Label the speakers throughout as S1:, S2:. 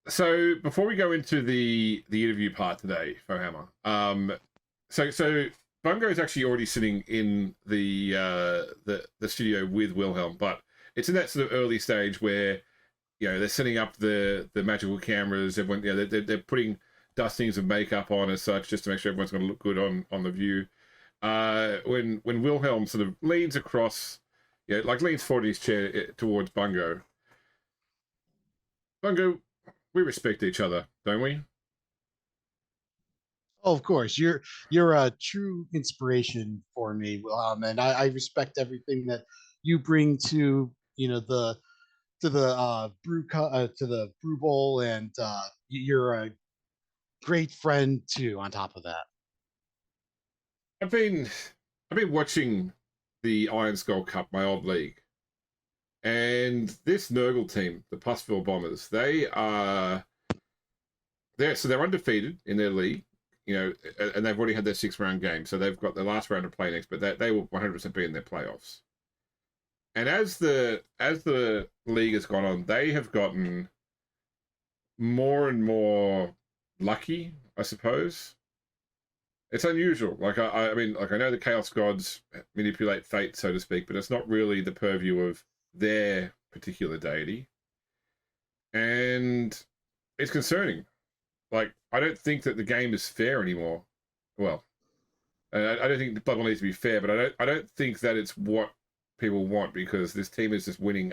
S1: So before we go into the interview part today, Fohammer, so Bungo is actually already sitting in the studio with Wilhelm, but it's in that sort of early stage where they're setting up the magical cameras. Everyone, they're putting dustings of makeup on as such, just to make sure everyone's going to look good on the view. When Wilhelm sort of leans across, like leans forward in his chair towards Bungo. Bungo, we respect each other, don't we?
S2: Oh, of course, you're a true inspiration for me, and I respect everything that you bring to to the Brew Bowl, and you're a great friend too. On top of that,
S1: I've been I've been watching the Iron Skull Cup, my old league, and this Nurgle team, the Pussville Bombers, they're undefeated in their league, and they've already had their 6 round game, so they've got the last round to play next, but they will 100% be in their playoffs. And as the league has gone on, they have gotten more and more lucky, I suppose. It's unusual. I mean, like I know the Chaos Gods manipulate fate, so to speak, but it's not really the purview of their particular deity, and it's concerning. Like I don't think that the game is fair anymore. Well, I don't think the Blood Bowl needs to be fair, but I don't think that it's what people want because this team is just winning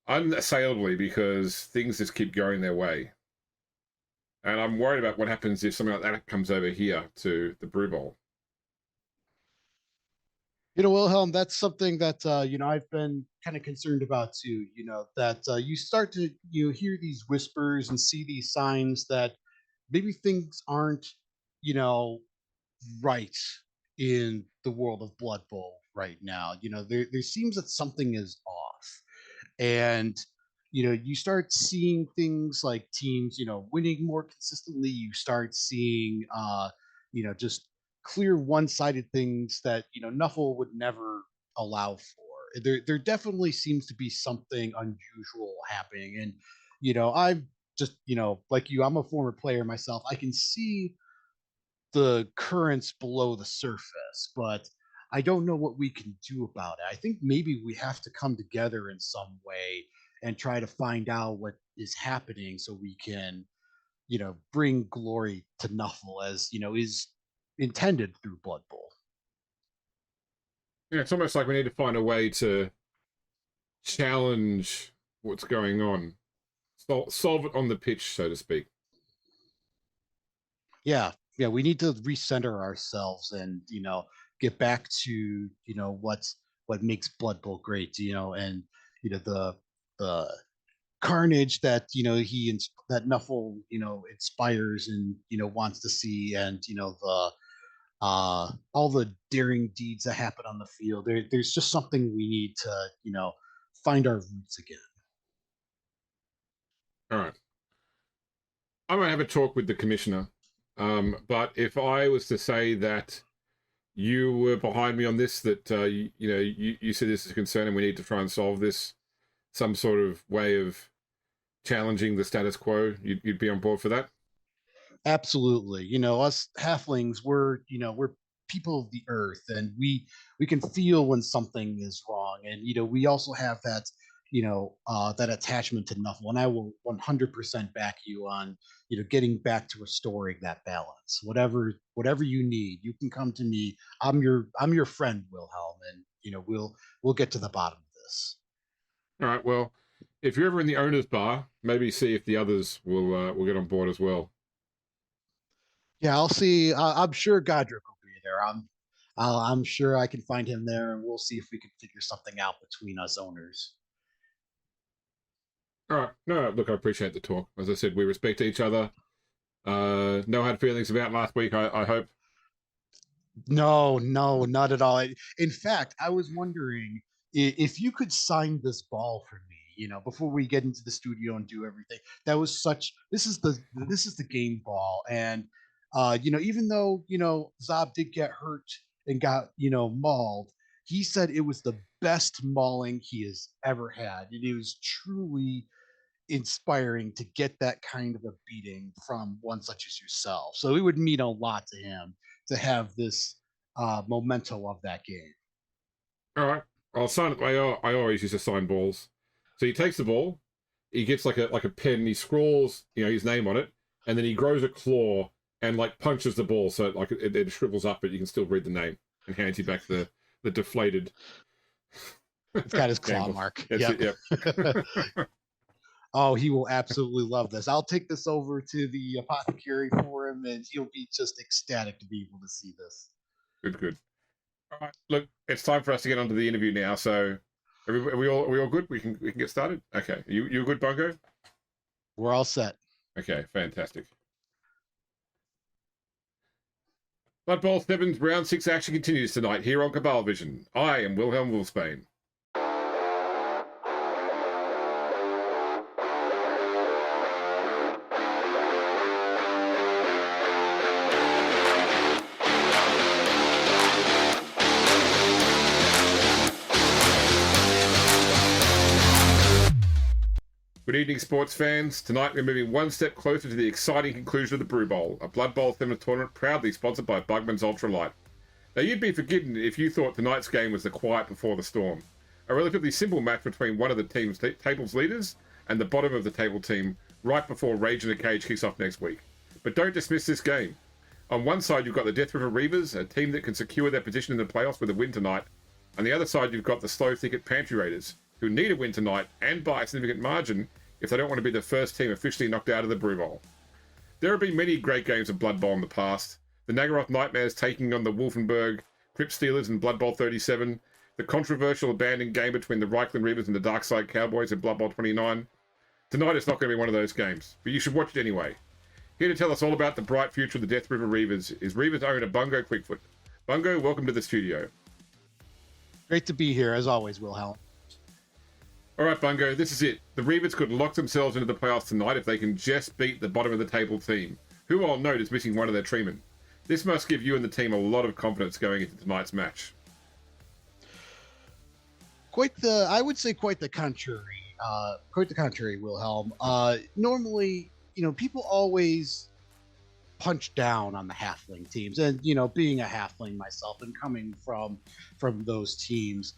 S1: unassailably because things just keep going their way. And I'm worried about what happens if something like that comes over here to the Brew Bowl.
S2: Wilhelm, that's something that I've been kind of concerned about too. That you start to hear these whispers and see these signs that maybe things aren't you know right in the world of Blood Bowl right now. There seems that something is off, and you start seeing things like teams winning more consistently. You start seeing just clear one-sided things that Nuffle would never allow for. There definitely seems to be something unusual happening, and I've just like you, I'm a former player myself. I can see the currents below the surface, but I don't know what we can do about it. I think maybe we have to come together in some way and try to find out what is happening so we can, bring glory to Nuffle as, is intended through Blood Bowl.
S1: Yeah, it's almost like we need to find a way to challenge what's going on, solve it on the pitch, so to speak.
S2: Yeah. Yeah. We need to recenter ourselves and, get back to, what makes Blood Bowl great, and, the carnage that that Nuffle inspires and wants to see, and the all the daring deeds that happen on the field. There's just something we need to find our roots again.
S1: All right. I'm going to have a talk with the commissioner. But if I was to say that you were behind me on this, that you said this is a concern and we need to try and solve this, some sort of way of challenging the status quo, you'd be on board for that.
S2: Absolutely. Us halflings, we're people of the earth, and we can feel when something is wrong, and we also have that that attachment to Nuffle, and I will 100% back you on getting back to restoring that balance. Whatever you need, you can come to me. I'm your friend, Wilhelm, and we'll get to the bottom of this.
S1: All right. Well, if you're ever in the owners' bar, maybe see if the others will get on board as well.
S2: Yeah, I'll see. I'm sure Godric will be there. I'm sure I can find him there, and we'll see if we can figure something out between us owners.
S1: All right. No, look, I appreciate the talk. As I said, we respect each other. No hard feelings about last week. I hope.
S2: No, no, not at all. In fact, I was wondering if you could sign this ball for me. Before we get into the studio and do everything. That was such. This is the game ball, and even though Zob did get hurt and got mauled, he said it was the best mauling he has ever had. It was truly inspiring to get that kind of a beating from one such as yourself. So it would mean a lot to him to have this memento of that game.
S1: All right. I'll sign. I always used to sign balls. So he takes the ball, he gets like a pen, he scrawls his name on it, and then he grows a claw and like punches the ball so like it shrivels up, but you can still read the name and hands you back the deflated
S2: It's got his claw
S1: canvas.
S2: mark.
S1: That's
S2: Yep.
S1: it. Yep.
S2: Oh, he will absolutely love this. I'll take this over to the apothecary for him, and he'll be just ecstatic to be able to see this.
S1: Good. Good. All right. Look, it's time for us to get onto the interview now. So, are we all good? We can get started. Okay. You good, Bungo?
S2: We're all set.
S1: Okay. Fantastic. Blood Bowl 7's Round 6 action continues tonight here on Cabal Vision. I am Wilhelm Wolfsbane. Good evening, sports fans. Tonight we're moving one step closer to the exciting conclusion of the Brew Bowl, a Blood Bowl 7 tournament proudly sponsored by Bugman's Ultralight. Now, you'd be forgiven if you thought tonight's game was the quiet before the storm. A relatively simple match between one of the team's table's leaders and the bottom of the table team right before Rage in the Cage kicks off next week. But don't dismiss this game. On one side, you've got the Death River Reaverz, a team that can secure their position in the playoffs with a win tonight. On the other side, you've got the Sloe Thicket Pantry Raiders, who need a win tonight and by a significant margin if they don't want to be the first team officially knocked out of the Brew Bowl. There have been many great games of Blood Bowl in the past. The Nagaroth Nightmares taking on the Wolfenburg Crypt Stealers in Blood Bowl 37, the controversial abandoned game between the Reichland Reavers and the Darkside Cowboys in Blood Bowl 29. Tonight is not going to be one of those games, but you should watch it anyway. Here to tell us all about the bright future of the Death River Reaverz is Reaverz owner Bungo Quickfoot. Bungo, welcome to the studio.
S2: Great to be here, as always, Wilhelm.
S1: All right, Bungo, this is it. The Reaverz could lock themselves into the playoffs tonight if they can just beat the bottom of the table team, who I'll note is missing one of their treemen. This must give you and the team a lot of confidence going into tonight's match.
S2: I would say quite the contrary. Quite the contrary, Wilhelm. Normally, people always punch down on the halfling teams, and being a halfling myself and coming from those teams,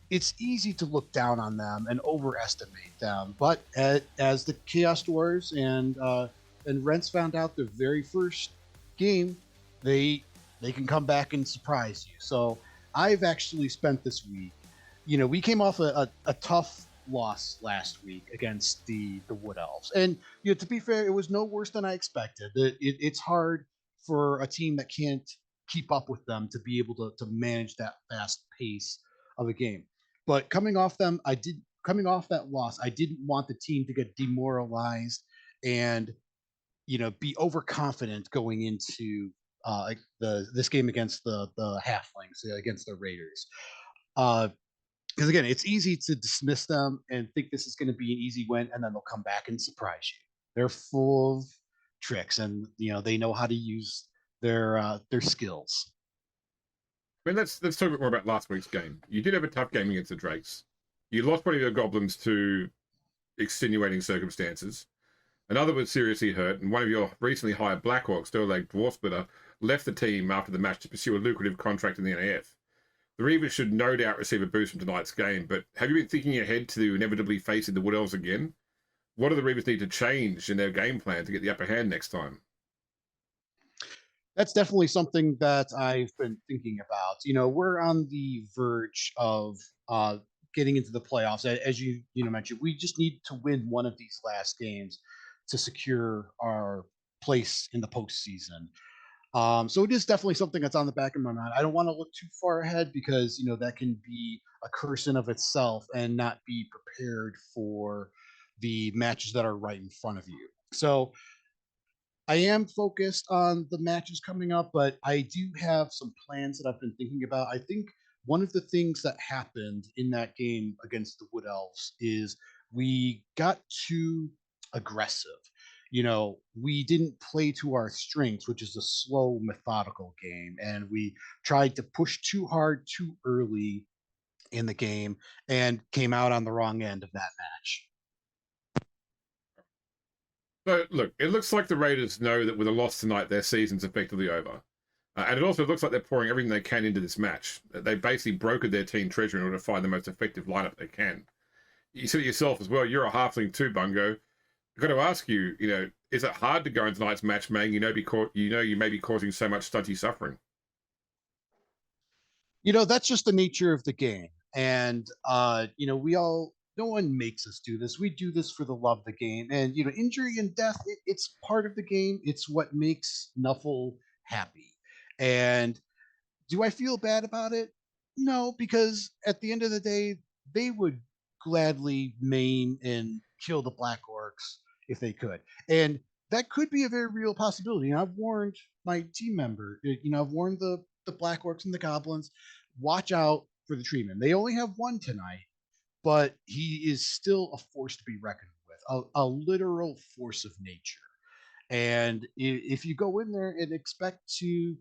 S2: it's easy to look down on them and overestimate them. But as the Chaos Dwarves and Rents found out their very first game, they can come back and surprise you. So I've actually spent this week. We came off a tough loss last week against the Wood Elves, and to be fair, it was no worse than I expected. It's hard for a team that can't keep up with them to be able to manage that fast pace of a game. But coming off that loss, I didn't want the team to get demoralized and be overconfident going into this game against the Halflings, against the Raiders. Because again, it's easy to dismiss them and think this is going to be an easy win, and then they'll come back and surprise you. They're full of tricks, and they know how to use their skills.
S1: I mean, let's talk a bit more about last week's game. You did have a tough game against the Drakes. You lost one of your goblins to extenuating circumstances. Another was seriously hurt, and one of your recently hired Black Orcs, Dwarf Dwarf Splitter, left the team after the match to pursue a lucrative contract in the NAF. The Reavers should no doubt receive a boost from tonight's game, but have you been thinking ahead to inevitably facing the Wood Elves again? What do the Reavers need to change in their game plan to get the upper hand next time?
S2: That's definitely something that I've been thinking about. We're on the verge of getting into the playoffs. As you mentioned, we just need to win one of these last games to secure our place in the postseason. So it is definitely something that's on the back of my mind. I don't want to look too far ahead because that can be a curse in of itself and not be prepared for the matches that are right in front of you. So I am focused on the matches coming up, but I do have some plans that I've been thinking about. I think one of the things that happened in that game against the Wood Elves is we got too aggressive. We didn't play to our strengths, which is a slow, methodical game, and we tried to push too hard too early in the game and came out on the wrong end of that match.
S1: So, look, it looks like the Raiders know that with a loss tonight, their season's effectively over. And it also looks like they're pouring everything they can into this match. They basically brokered their team treasure in order to find the most effective lineup they can. You said it yourself as well, you're a halfling too, Bungo. I've got to ask you, is it hard to go into tonight's match, man? You may be causing so much stunty suffering.
S2: That's just the nature of the game. And no one makes us do this. We do this for the love of the game. And injury and death, it's part of the game. It's what makes Nuffle happy. And do I feel bad about it? No, because at the end of the day, they would gladly maim and kill the Black Orcs if they could. And that could be a very real possibility. I've warned my team member, I've warned the Black Orcs and the Goblins, watch out for the treatment. They only have one tonight, but he is still a force to be reckoned with, a literal force of nature. And if you go in there and expect to,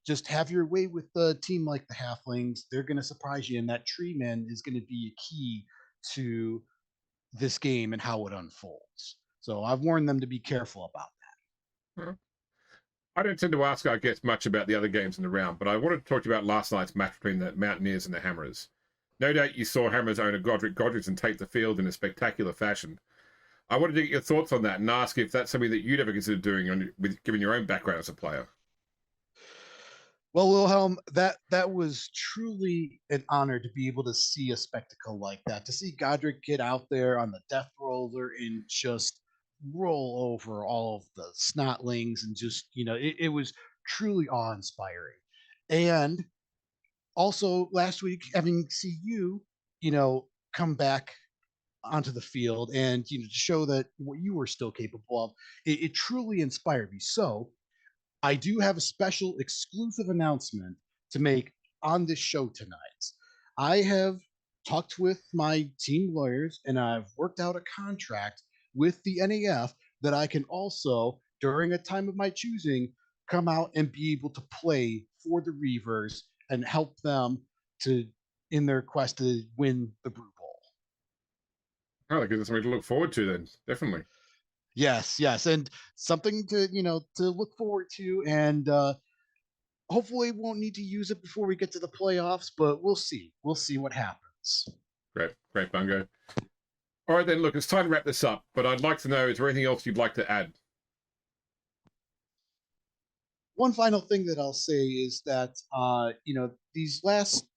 S2: just have your way with the team like the Halflings, they're going to surprise you. And that tree man is going to be a key to this game and how it unfolds. So I've warned them to be careful about that.
S1: Well, I don't tend to ask, I guess, much about the other games in the round, but I wanted to talk to you about last night's match between the Mountaineers and the Hammerers. No doubt you saw Hammerers owner Godric Godrickson take the field in a spectacular fashion. I wanted to get your thoughts on that and ask if that's something that you'd ever consider doing, given your own background as a player.
S2: Well, Wilhelm, that was truly an honor to be able to see a spectacle like that, to see Godric get out there on the death roller and just roll over all of the snotlings, and just it was truly awe-inspiring. And also last week, having see come back onto the field and to show that what you were still capable of, it truly inspired me. So I do have a special exclusive announcement to make on this show tonight. I have talked with my team lawyers and I've worked out a contract with the NAF that I can also, during a time of my choosing, come out and be able to play for the Reavers and help them in their quest to win the Brew Bowl.
S1: Oh, that gives us something to look forward to then, definitely.
S2: Yes, and something to look forward to, and hopefully won't need to use it before we get to the playoffs, but we'll see. We'll see what happens.
S1: Great, Bungo. All right, then, look, it's time to wrap this up, but I'd like to know, is there anything else you'd like to add?
S2: One final thing that I'll say is that, these last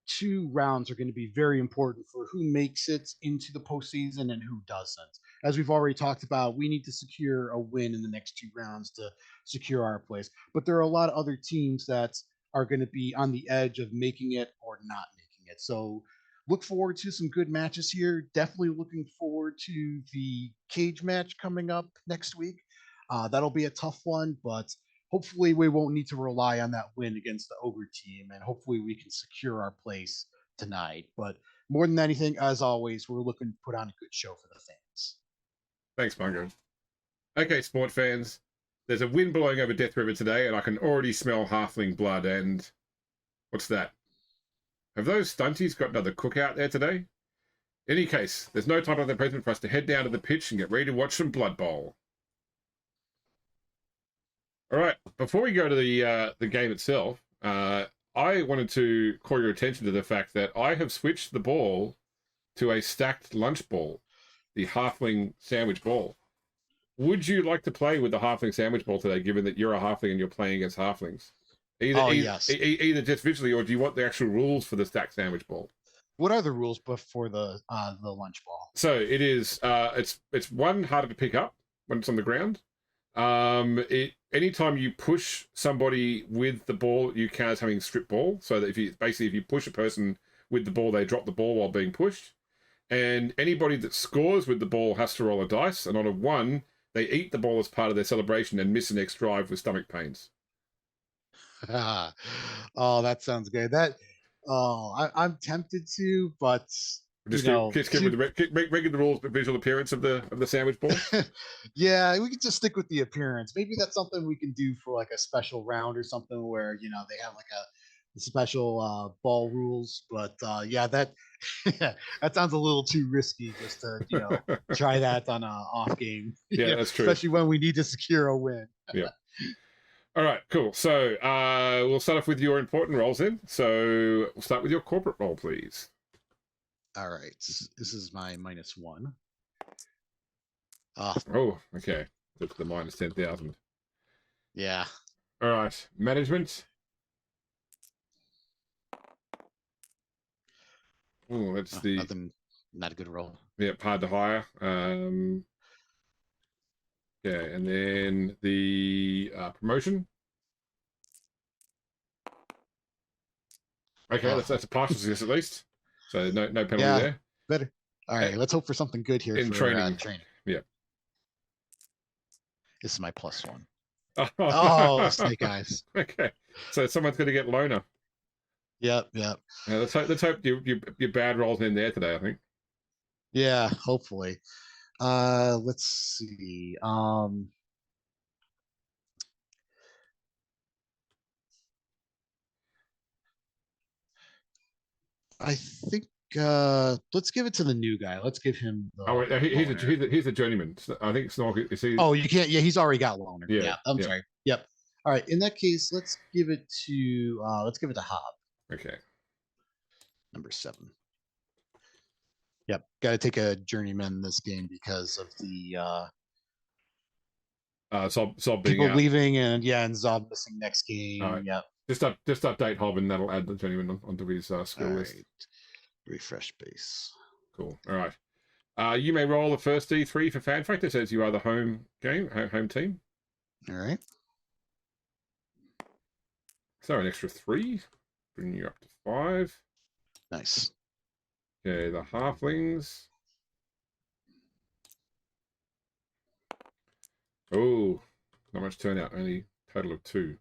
S2: two rounds are going to be very important for who makes it into the postseason and who doesn't. As we've already talked about, we need to secure a win in the next two rounds to secure our place. But there are a lot of other teams that are going to be on the edge of making it or not making it. So look forward to some good matches here. Definitely looking forward to the cage match coming up next week. That'll be a tough one, but hopefully we won't need to rely on that win against the Ogre team, and hopefully we can secure our place tonight. But more than anything, as always, we're looking to put on a good show for the fans.
S1: Thanks, Bungo. Okay, sport fans, there's a wind blowing over Death River today, and I can already smell halfling blood, and what's that? Have those stunties got another cookout there today? In any case, there's no time like the present for us to head down to the pitch and get ready to watch some Blood Bowl. All right, before we go to the game itself, I wanted to call your attention to the fact that I have switched the ball to a stacked lunch ball, the Halfling Sandwich Ball. Would you like to play with the Halfling Sandwich Ball today, given that you're a Halfling and you're playing against Halflings?
S2: Yes.
S1: Either just visually, or do you want the actual rules for the stacked Sandwich Ball?
S2: What are the rules before the lunch ball?
S1: So it is. It's one, harder to pick up when it's on the ground. Anytime you push somebody with the ball, you count as having strip ball. So that if you push a person with the ball, they drop the ball while being pushed. And anybody that scores with the ball has to roll a dice. And on a 1, they eat the ball as part of their celebration and miss an next drive with stomach pains.
S2: Oh, that sounds good. I'm tempted to, but
S1: Just keep with the rules, but visual appearance of the sandwich ball.
S2: Yeah, we could just stick with the appearance. Maybe that's something we can do for like a special round or something where they have like special ball rules. But yeah, that that sounds a little too risky just to try that on a off game.
S1: Yeah, that's true.
S2: Especially when we need to secure a win.
S1: Yeah. All right, cool. So we'll start off with your important roles then. So we'll start with your corporate role, please.
S2: All right, this is my -1.
S1: Oh, okay. Look at the -10,000.
S2: Yeah.
S1: All right, management. Oh, that's
S2: not a good roll.
S1: Yeah, hard to hire. Yeah, and then the promotion. Okay, that's a partial success at least. So no penalty there.
S2: Better. All right, let's hope for something good here
S1: in
S2: for
S1: training.
S2: training.
S1: Yeah.
S2: This is my +1.
S1: Oh,
S2: snake eyes.
S1: Okay, so someone's going to get loner.
S2: Yep.
S1: Yeah, let's hope your bad rolls in there today, I think.
S2: Yeah, hopefully. Let's see. I think let's give it to the new guy. Let's give him the
S1: he's a journeyman. I think Snork is he.
S2: Oh, you can't. Yeah, he's already got loner.
S1: Yeah,
S2: I'm sorry. Yep. All right. In that case, let's give it to Hob.
S1: Okay.
S2: Number 7. Yep. Got to take a journeyman this game because of the
S1: Zob being
S2: people
S1: out.
S2: leaving and Zob missing next game.
S1: Right.
S2: Yep.
S1: Just update Hob and that'll add the journeyman onto his skill list.
S2: Refresh base.
S1: Cool. All right. You may roll the first D3 for Fan Factor, as you are the home team.
S2: All right.
S1: So an extra 3, bringing you up to 5.
S2: Nice.
S1: Okay, the Halflings. Oh, not much turnout, only total of 2.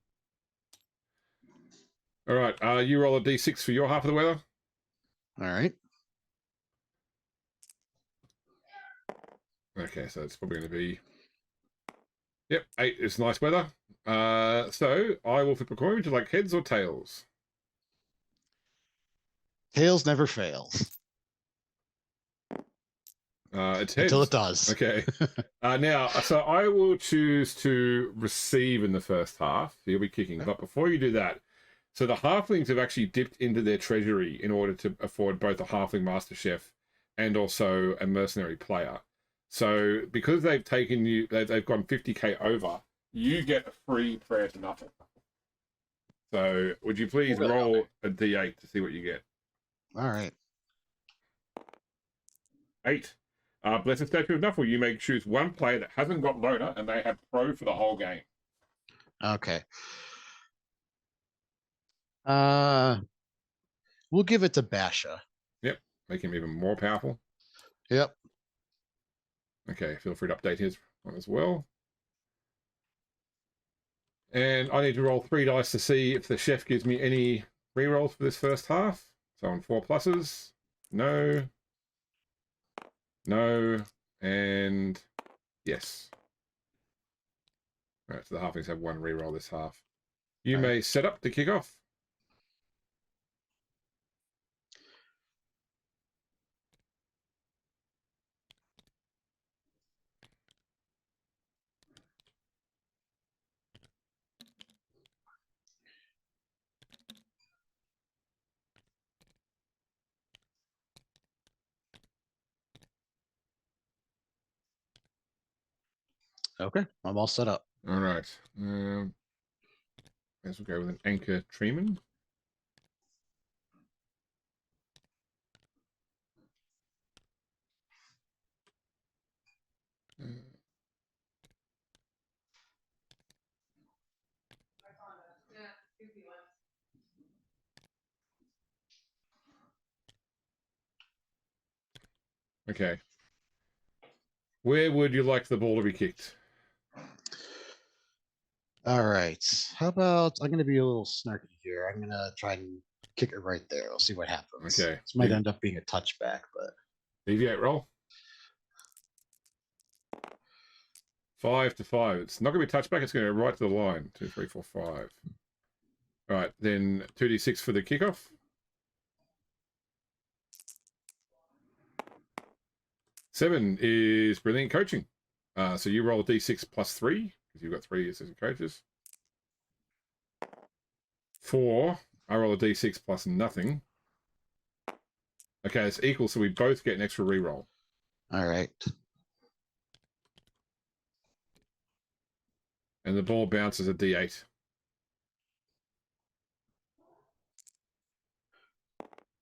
S1: All right, you roll a D6 for your half of the weather.
S2: All right.
S1: Okay, so it's probably going to be... Yep, 8 is nice weather. So I will flip a coin. Would you like heads or tails?
S2: Tails never fails.
S1: It's heads.
S2: Until it does.
S1: Okay. Now, so I will choose to receive in the first half. You'll be kicking. But before you do that, so the Halflings have actually dipped into their treasury in order to afford both a Halfling Master Chef and also a mercenary player. So because they've taken you, they've gone 50k over, you get a free prayer to nothing. So would you please roll a d8 to see what you get?
S2: All right.
S1: 8. Blessed Statue of Nuffle, you may choose one player that hasn't got loner and they have pro for the whole game.
S2: Okay. We'll give it to Basha.
S1: Yep. Make him even more powerful.
S2: Yep.
S1: Okay, feel free to update his one as well. And I need to roll 3 dice to see if the chef gives me any rerolls for this first half. So on 4 pluses. No. No. And yes. All right, so the Halflings have 1 reroll this half. You may set up to kick off.
S2: Okay, I'm all set up.
S1: All right. Guess we'll go with an Anchor Treeman. Okay. Where would you like the ball to be kicked?
S2: All right. How about I'm going to be a little snarky here. I'm going to try and kick it right there. We'll see what happens.
S1: Okay.
S2: This might end up being a touchback, but
S1: Deviate roll. 5 to 5. It's not going to be a touchback. It's going to go right to the line. 2, 3, 4, 5. All right, then 2d6 for the kickoff. 7 is brilliant coaching. So you roll a d6 plus 3, because you've got 3 assistant coaches. 4, I roll a d6 plus nothing. Okay, it's equal, so we both get an extra reroll.
S2: All right.
S1: And the ball bounces a d8.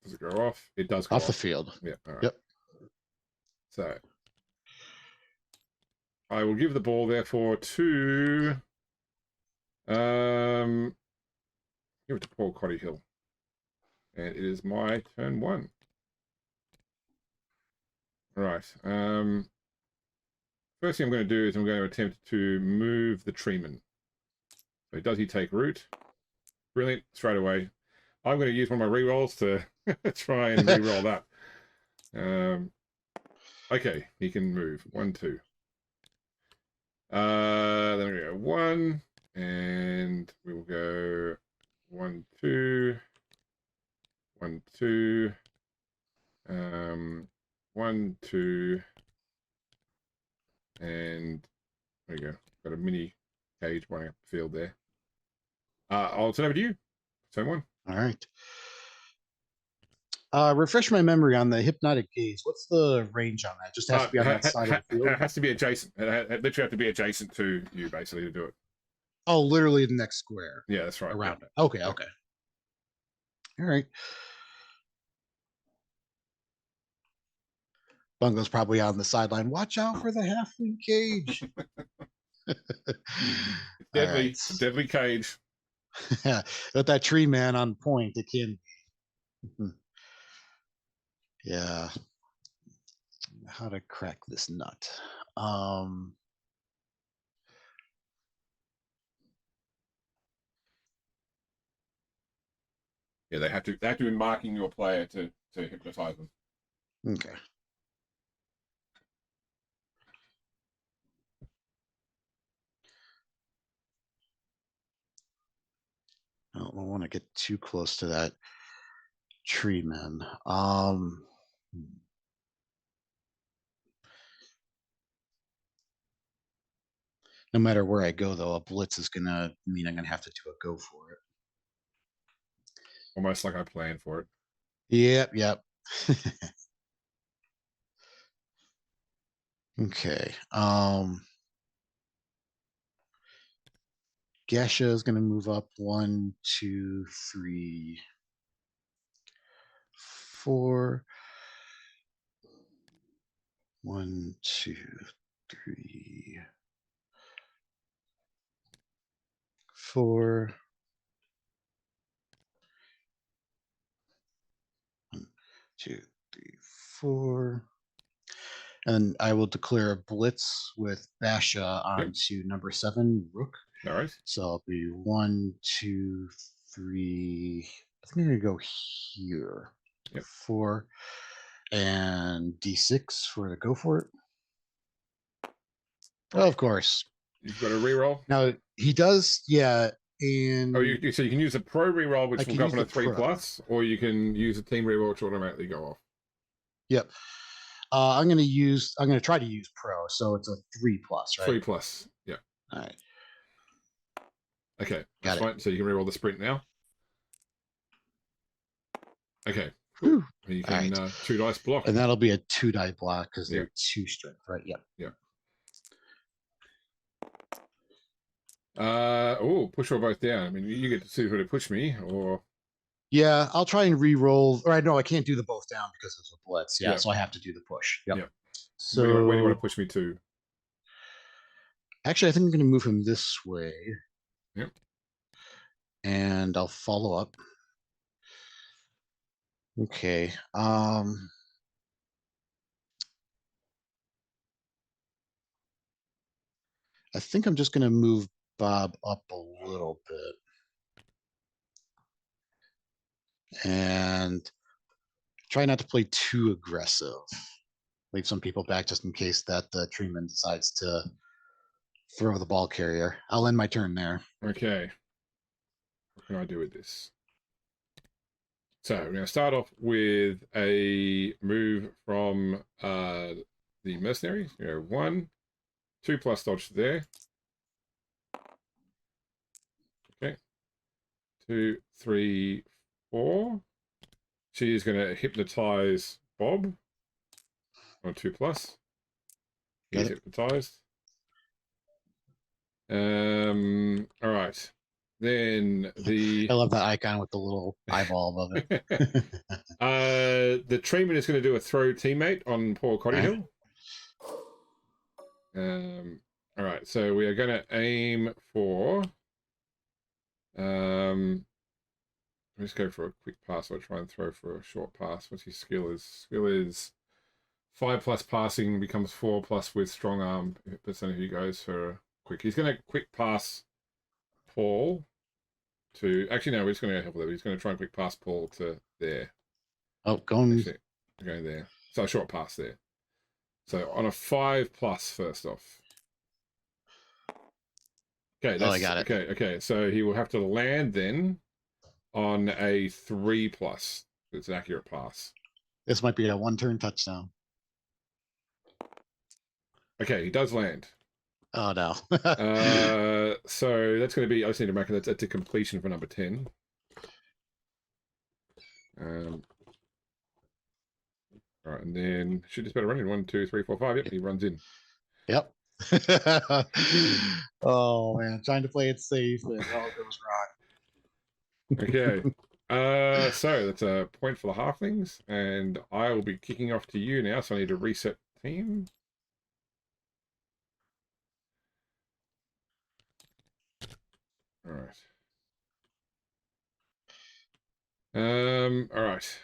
S1: Does it go off? It does go
S2: Off
S1: off.
S2: the field.
S1: Yeah, all right.
S2: Yep.
S1: So I will give the ball, therefore, to... give it to Paul Cotty Hill. And it is my turn 1. All right. First thing I'm going to do is I'm going to attempt to move the treeman. So does he take root? Brilliant. Straight away. I'm going to use one of my rerolls to try and reroll that. Okay, he can move. 1, 2. Then I'm going to go 1, and we will go 1, 2, 1, 2, 1, 2, and there you go. Got a mini cage running up the field there. I'll turn over to you. Turn 1.
S2: All right. Refresh my memory on the hypnotic gaze. What's the range on that? Just has to be on that side of the field.
S1: It has to be adjacent. It literally have to be adjacent to you, basically, to do it.
S2: Oh, literally the next square.
S1: Yeah, that's right.
S2: Around it. Okay, okay. All right. Bungo's probably on the sideline. Watch out for the halfling cage.
S1: Deadly,
S2: right.
S1: deadly cage.
S2: With that tree man on point, it can. Yeah. How to crack this nut?
S1: Yeah, they have to be marking your player to hypnotize them.
S2: Okay. I don't want to get too close to that tree man. No matter where I go, though, a blitz is gonna mean I'm gonna have to do a go for it.
S1: Almost like I planned for it.
S2: Yep. Okay. Gasha is gonna move up 1, 2, 3, 4. 1, 2, 3, 4. 1, 2, 3, 4. And I will declare a blitz with Basha onto number 7, Rook.
S1: All right.
S2: So I'll be 1, 2, 3. I think I'm gonna go here.
S1: Yep.
S2: 4 and D6 for the go for it.
S1: Right.
S2: Of course.
S1: You've got a reroll.
S2: Now he does, yeah. And
S1: so you can use a pro reroll, which will go up on a 3+,
S2: pro.
S1: or you can use a team reroll, which will automatically go off.
S2: Yep. I'm gonna try to use pro, so it's a 3+, right?
S1: 3+. Yeah.
S2: All right.
S1: Okay.
S2: Got
S1: That's
S2: it.
S1: fine. So you can reroll the sprint now. Okay. Cool. You can
S2: right.
S1: 2 dice block.
S2: And that'll be a 2 die block because they're 2 strength, right? Yep.
S1: Yep. Push or both down. I mean, you get to see who to push me, or
S2: yeah, I'll try and re-roll. Or I know I can't do the both down because it's a blitz. Yeah, so I have to do the push. Yep. So
S1: where do you want to push me to?
S2: Actually, I think I'm going to move him this way.
S1: Yep.
S2: And I'll follow up. Okay. I think I'm just going to move Bob up a little bit. And try not to play too aggressive. Leave some people back just in case that treeman decides to throw the ball carrier. I'll end my turn there.
S1: Okay. can I do with this? So we're going to start off with a move from the mercenaries. 1, 2+ dodge there. Okay. 2, 3, 4. She's going to hypnotize Bob on 2+. He's hypnotized. All right. Then the
S2: I love that icon with the little eyeball above it.
S1: the treatment is going to do a throw teammate on poor Cotty Hill. All right, so we are going to aim for let's go for a quick pass. I'll try and throw for a short pass. What's his skill is? Skill is 5+ passing, becomes 4+ with strong arm percent if he goes for quick. He's going to quick pass Paul to, actually no, we're just going to help with it. He's going to try and quick pass Paul to there.
S2: Oh, going
S1: there. So a short pass there. So on a 5+ first off. Okay, that's
S2: I got it.
S1: Okay. So he will have to land then on a 3+. It's an accurate pass.
S2: This might be a 1-turn touchdown.
S1: Okay, he does land.
S2: Oh no.
S1: So that's going to be, I just need to mark it. That's a completion for number 10. All right, and then should just better run in 1, 2, 3, 4, 5. Yep, he runs in.
S2: Yep. Oh man, trying to play it safe and all goes wrong.
S1: Okay. So that's a point for the halflings, and I will be kicking off to you now. So I need to reset team. All right. All right.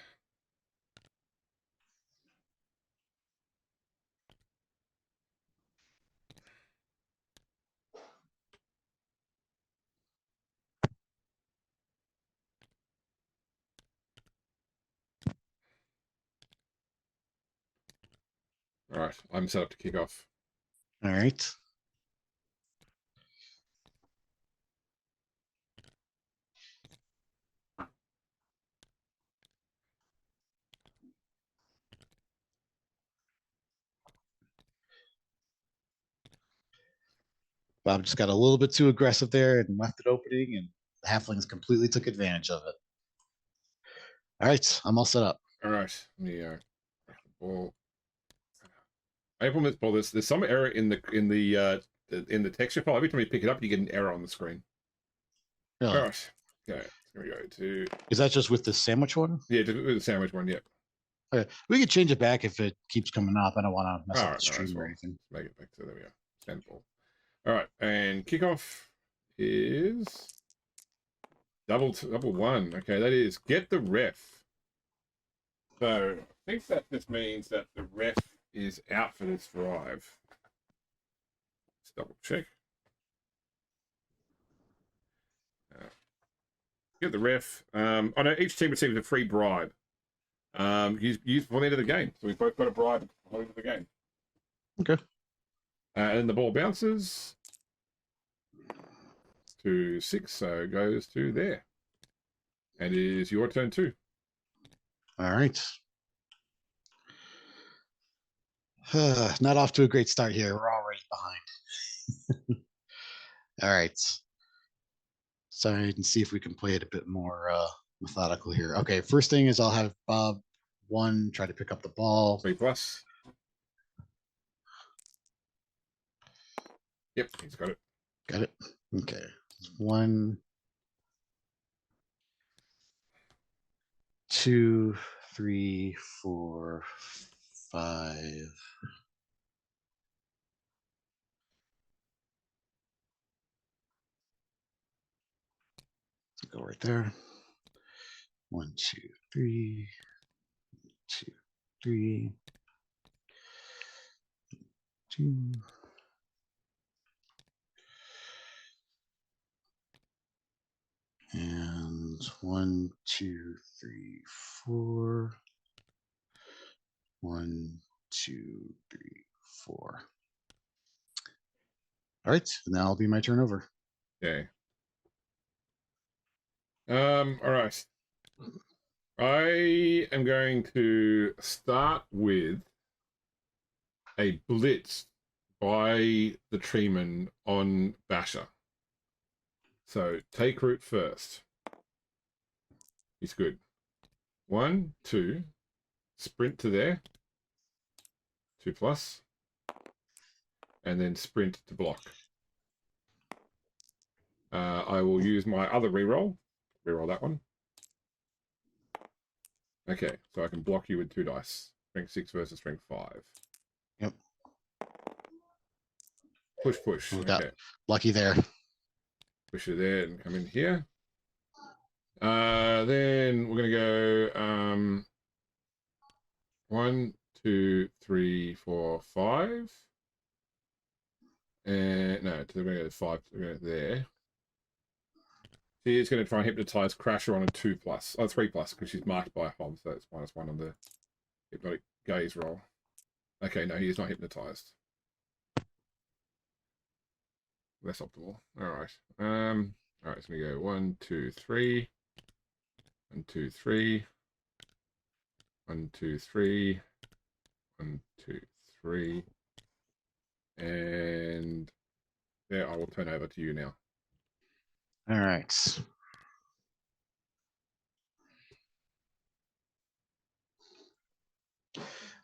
S1: All right. I'm set up to kick off.
S2: All right. Bob just got a little bit too aggressive there and left it opening, and the halflings completely took advantage of it. All right, I'm all set up.
S1: All right. Ball. I implement ball. There's some error in the texture file. Every time you pick it up, you get an error on the screen.
S2: Really?
S1: All right. Okay. Here we go.
S2: Is that just with the sandwich one?
S1: Yeah, the sandwich one. Yep.
S2: Okay, we could change it back if it keeps coming up. I don't want to mess up the stream or
S1: Well,
S2: anything.
S1: make it back to there we go. Stand ball. All right, and kickoff is double 1. Okay, that is get the ref. So I think that just means that the ref is out for this drive. Let's double check. Get the ref. I know each team receives a free bribe. Used for the end of the game. So we've both got a bribe for the end of the game.
S2: Okay.
S1: And then the ball bounces to 6, so it goes to there. And it is your turn too.
S2: All right. Not off to a great start here. We're already behind. All right. Sorry, and see if we can play it a bit more methodical here. Okay, first thing is I'll have Bob 1 try to pick up the ball.
S1: 3+. Yep, he's got it.
S2: Got it. Okay. 1, 2, 3, 4, 5. Go right there. 1, 2, 3. 2, 3. 2. And 1, 2, 3, 4. 1, 2, 3, 4. All right, and that'll be my turn over.
S1: Okay. All right. I am going to start with a blitz by the treeman on Basher. So take root first. He's good. 1, 2, sprint to there. 2+. And then sprint to block. I will use my other reroll. Reroll that one. Okay, so I can block you with 2 dice. Strength 6 versus strength 5.
S2: Yep.
S1: Push.
S2: We
S1: Okay.
S2: got lucky there.
S1: Push you there and come in here. Then we're gonna go 1, 2, 3, 4, 5. And no, we're gonna go 5. We're gonna go there. She's gonna try and hypnotize Crasher on a 2+, 3+, because she's marked by a hob, so it's -1 on the hypnotic gaze roll. Okay, no, he is not hypnotized. Less optimal. Alright. Alright, it's gonna go 1, 2, 3. 1, 2, 3. 1, 2, 3. 1, 2, 3. And there, I will turn over to you now.
S2: All right.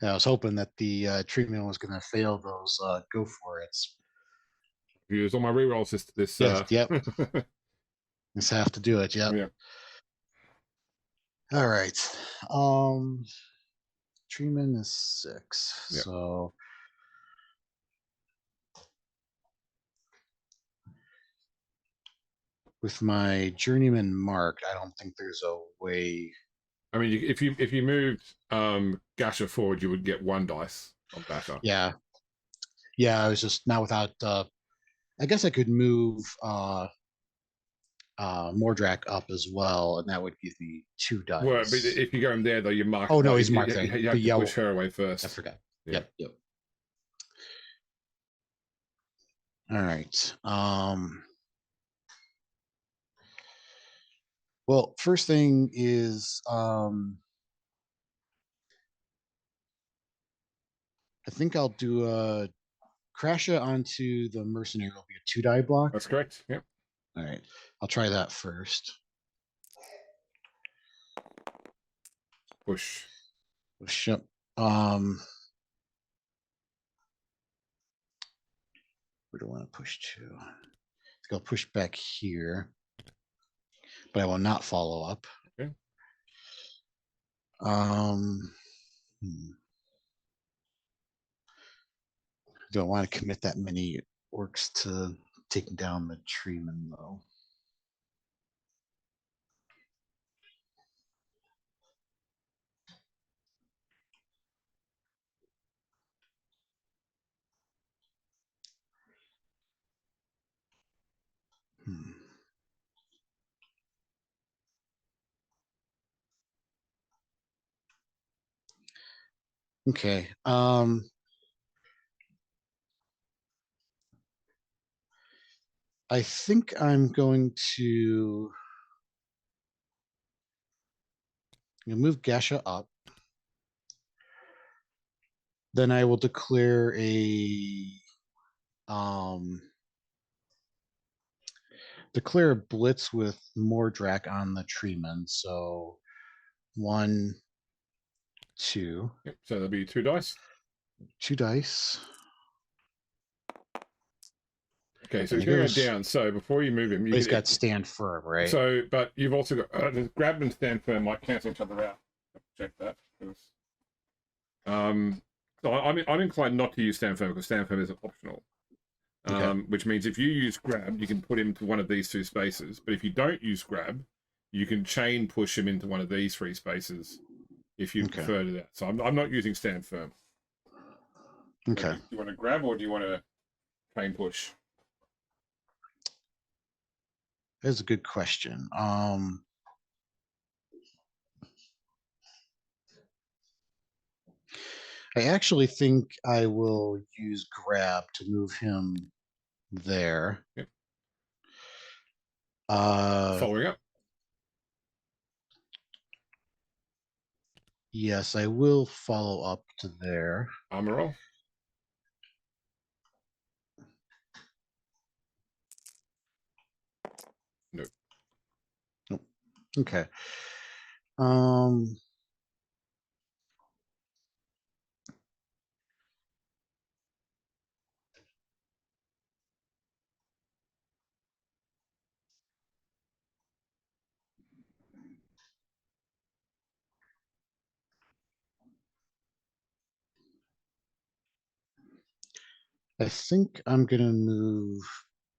S2: I was hoping that the treatment was going to fail those go for it.
S1: Use all my rerolls this
S2: Yes, yep. Just have to do it, yep.
S1: Yeah.
S2: All right. Treatment is 6.
S1: Yep.
S2: So with my journeyman marked, I don't think there's a way.
S1: I mean, if you moved Gasher forward, you would get 1 dice on Basher.
S2: Yeah. I was just not without. I guess I could move Mordrak up as well, and that would give me 2 dice.
S1: Well, but if you go in there, though, you mark.
S2: Oh no, he's marked there.
S1: You have to push her away first.
S2: I forgot.
S1: Yeah.
S2: Yep. All right. Well, first thing is I think I'll do a Crasha onto the mercenary. Will be a 2 die block.
S1: That's correct. Yep.
S2: All right. I'll try that first.
S1: Push.
S2: Yep. Where do I want to push to? I think I'll push back here, but I will not follow up.
S1: Okay.
S2: Don't want to commit that many orcs to taking down the treeman, though. Okay. I think I'm going to move Gasha up. Then I will declare a blitz with Mordrak on the treeman. So 1, 2.
S1: Yep. So there'll be 2 dice.
S2: 2 dice.
S1: Okay, so he's going to go down. So before you move him,
S2: he's got stand firm, right?
S1: So, but you've also got grab and stand firm might cancel each other out. Check that. So I'm inclined not to use stand firm because stand firm is optional. Which means if you use grab, you can put him to one of these 2 spaces. But if you don't use grab, you can chain push him into one of these 3 spaces if you prefer to that. So I'm not using stand firm.
S2: Okay.
S1: Do you want to grab or do you want to chain push?
S2: That's a good question. I actually think I will use grab to move him there.
S1: Yep. Following up.
S2: Yes, I will follow up to there.
S1: Armor roll. Nope.
S2: Nope. Okay. Um, I think I'm gonna move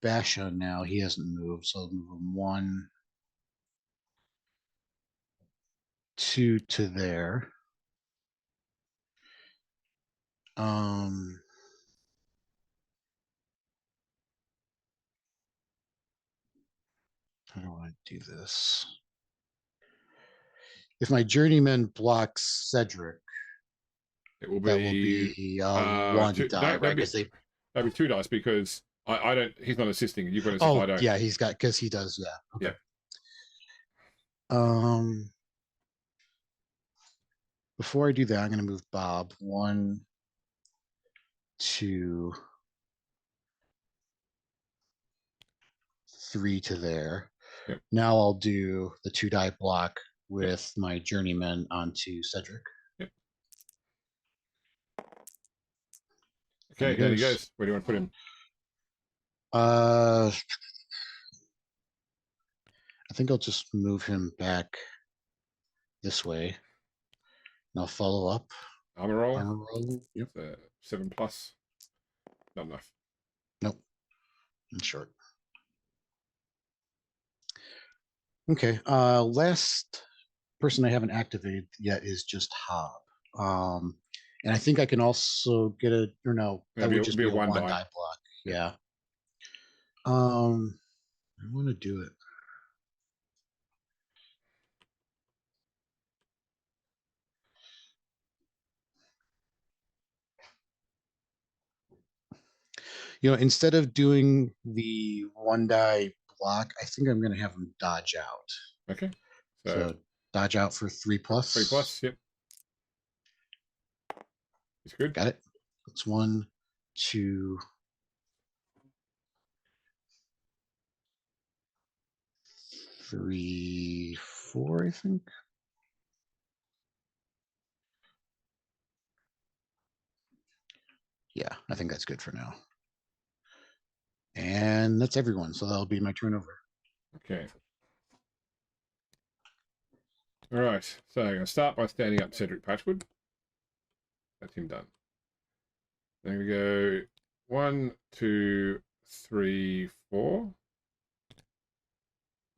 S2: Basha now. He hasn't moved, so I'll move him 1, 2 to there. Um, how do I do this? If my journeyman blocks Cedric,
S1: It will
S2: that will
S1: be
S2: be 1
S1: two.
S2: die,
S1: No,
S2: right? Because they.
S1: that'd be 2 dice because I don't. He's not assisting. You've got to assist.
S2: Oh
S1: I don't.
S2: yeah, he's got because he does. Yeah.
S1: Yeah.
S2: Okay. Um, before I do that, I'm gonna move Bob 1, 2, 3 to there.
S1: Yep.
S2: Now I'll do the 2 die block with my journeyman onto Cedric.
S1: Yep.
S2: There
S1: Okay,
S2: he
S1: down he
S2: goes.
S1: goes. Where do you want to put him?
S2: I think I'll just move him back this way. And I'll follow up.
S1: Armor roll.
S2: Armor roll. Yep.
S1: 7 plus. Not enough.
S2: Nope. In short. Okay. Last person I haven't activated yet is just Hob. And I think I can also get a or no, that would just be a 1 die block. Yeah. I want to do it. Instead of doing the 1 die block, I think I'm going to have him dodge out.
S1: Okay.
S2: So dodge out for 3 plus.
S1: 3 plus. Yep. He's good.
S2: Got it. That's 1, 2, 3, 4, I think. Yeah, I think that's good for now. And that's everyone. So that'll be my turn over.
S1: Okay. All right. So I'm going to start by standing up Cedric Patchwood. That's him done. There we go. 1, 2, 3, 4.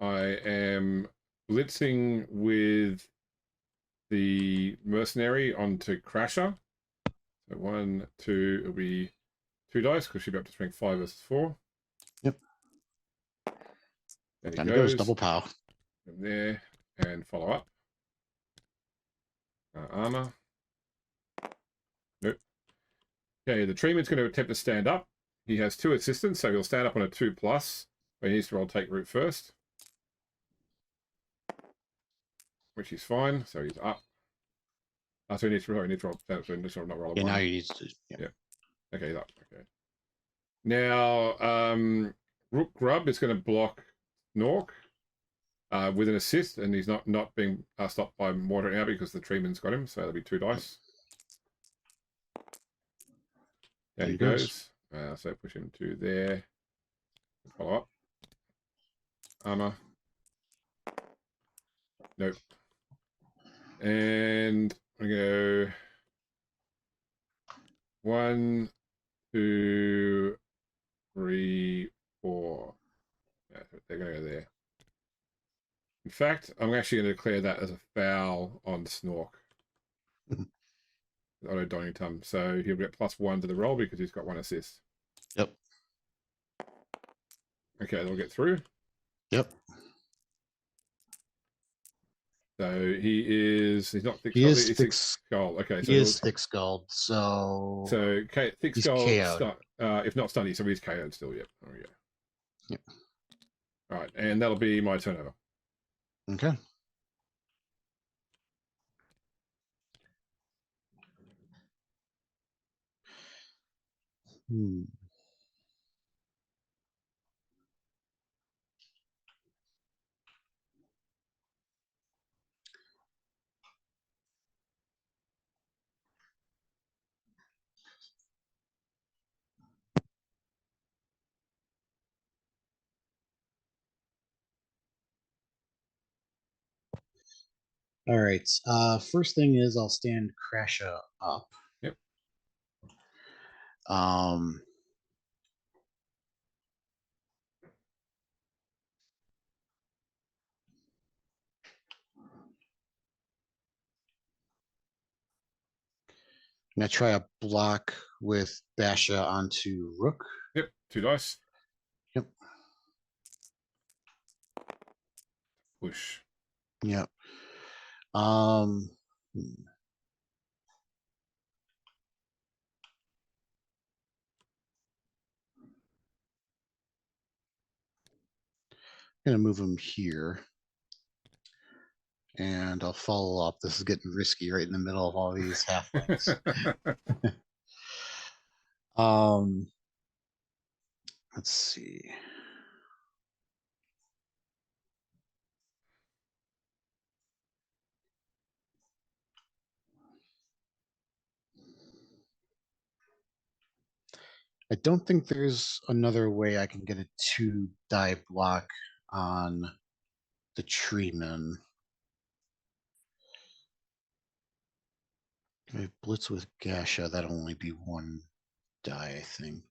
S1: I am blitzing with the mercenary onto Crasher. So 1, 2, it'll be 2 dice because she'll be up to strength 5 versus 4.
S2: Yep.
S1: There
S2: Down he goes. Double pow.
S1: From there and follow up. Armor. Nope. Okay, the treeman's going to attempt to stand up. He has 2 assistants, so he'll stand up on a 2 plus, but he needs to roll take root first. Which is fine, so he's up. So he needs to roll, not roll a 1.
S2: Now he needs to.
S1: Yeah. Okay, he's up. Okay. Now, Rook Grub is going to block Nork with an assist, and he's not being stopped by Mortar now because the treeman's got him, so that'll be 2 dice. There he goes. So push him to there. Follow up. Armor. Nope. And we go 1, 2, 3, 4. Yeah, they're going to go there. In fact, I'm actually going to declare that as a foul on Snork. Auto Donny Tum. So he'll get +1 to the roll because he's got 1 assist.
S2: Yep.
S1: Okay, they'll get through.
S2: Yep.
S1: So he's not thick.
S2: He
S1: skull,
S2: is
S1: he's
S2: thick
S1: skull. Okay,
S2: so he is thick skulled. So
S1: thick
S2: he's
S1: skull.
S2: KO'd.
S1: If not stunned, so he's KO'd still. Yep. Oh yeah.
S2: Yep.
S1: All right, and that'll be my turnover.
S2: Okay. Hmm. All right. First thing is I'll stand Crasha up.
S1: Yep.
S2: Um, I'm gonna try a block with Basha onto Rook.
S1: Yep. 2 dice.
S2: Yep.
S1: Push.
S2: Yep. Um, I'm gonna move him here. And I'll follow up. This is getting risky right in the middle of all these halflings. um, let's see. I don't think there's another way I can get a 2-die block on the treeman. If I blitz with Gasha, that'll only be 1 die, I think.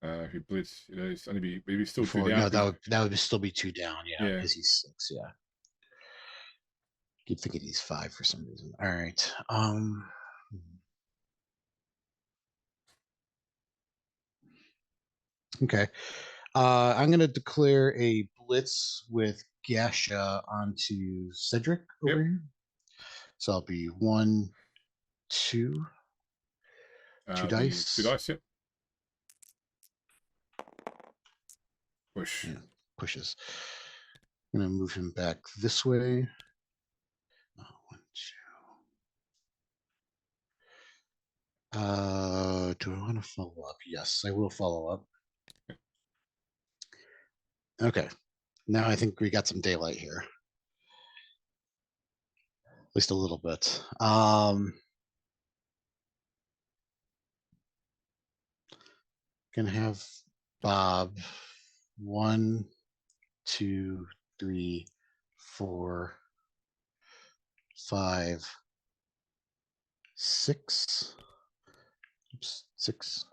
S1: If you blitz, it's only be maybe still 2
S2: Before,
S1: down.
S2: no, that would still be 2 down, yeah,
S1: Yeah.
S2: because he's 6, yeah. Keep thinking he's 5 for some reason. All right. Okay. I'm going to declare a blitz with Gasha onto Cedric over here. So I'll be 1, 2, 2 dice.
S1: 2 dice. Yep. Push.
S2: Yeah, pushes. I'm going to move him back this way. 1, 2. Do I want to follow up? Yes, I will follow up. Okay. Now I think we got some daylight here. At least a little bit. Gonna have Bob 1, 2, 3, 4, 5, 6. Oops, 6.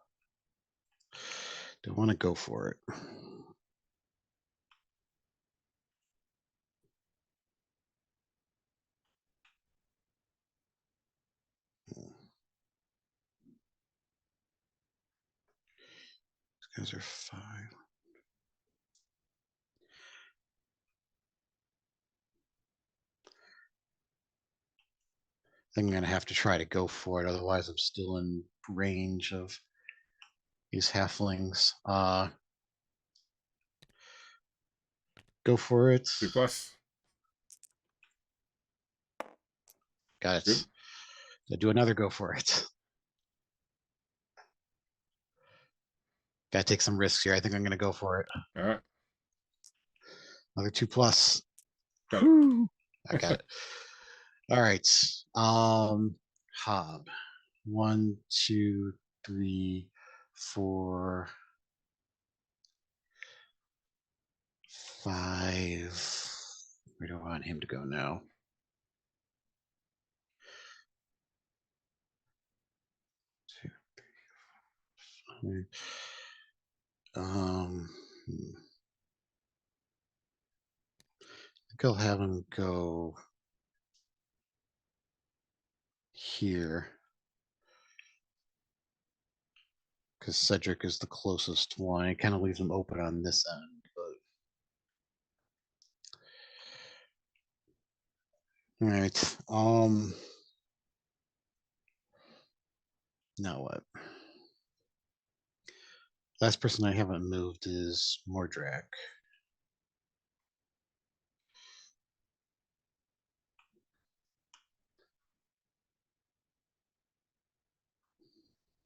S2: Do I want to go for it? These guys are 5. I think I'm gonna have to try to go for it, otherwise I'm still in range of these halflings. Go for it.
S1: 2 plus.
S2: Got it.
S1: Good.
S2: I do another go for it. Gotta take some risks here. I think I'm gonna go for it.
S1: All right.
S2: Another 2 plus.
S1: Got
S2: Whew.
S1: it.
S2: I got it. All right. Hob. 1, 2, 3, 4, 5. Where do I want him to go now? 2, 3, 5. I think I'll have him go here because Cedric is the closest one. It kind of leaves him open on this end, but all right. Now what? Last person I haven't moved is Mordrak.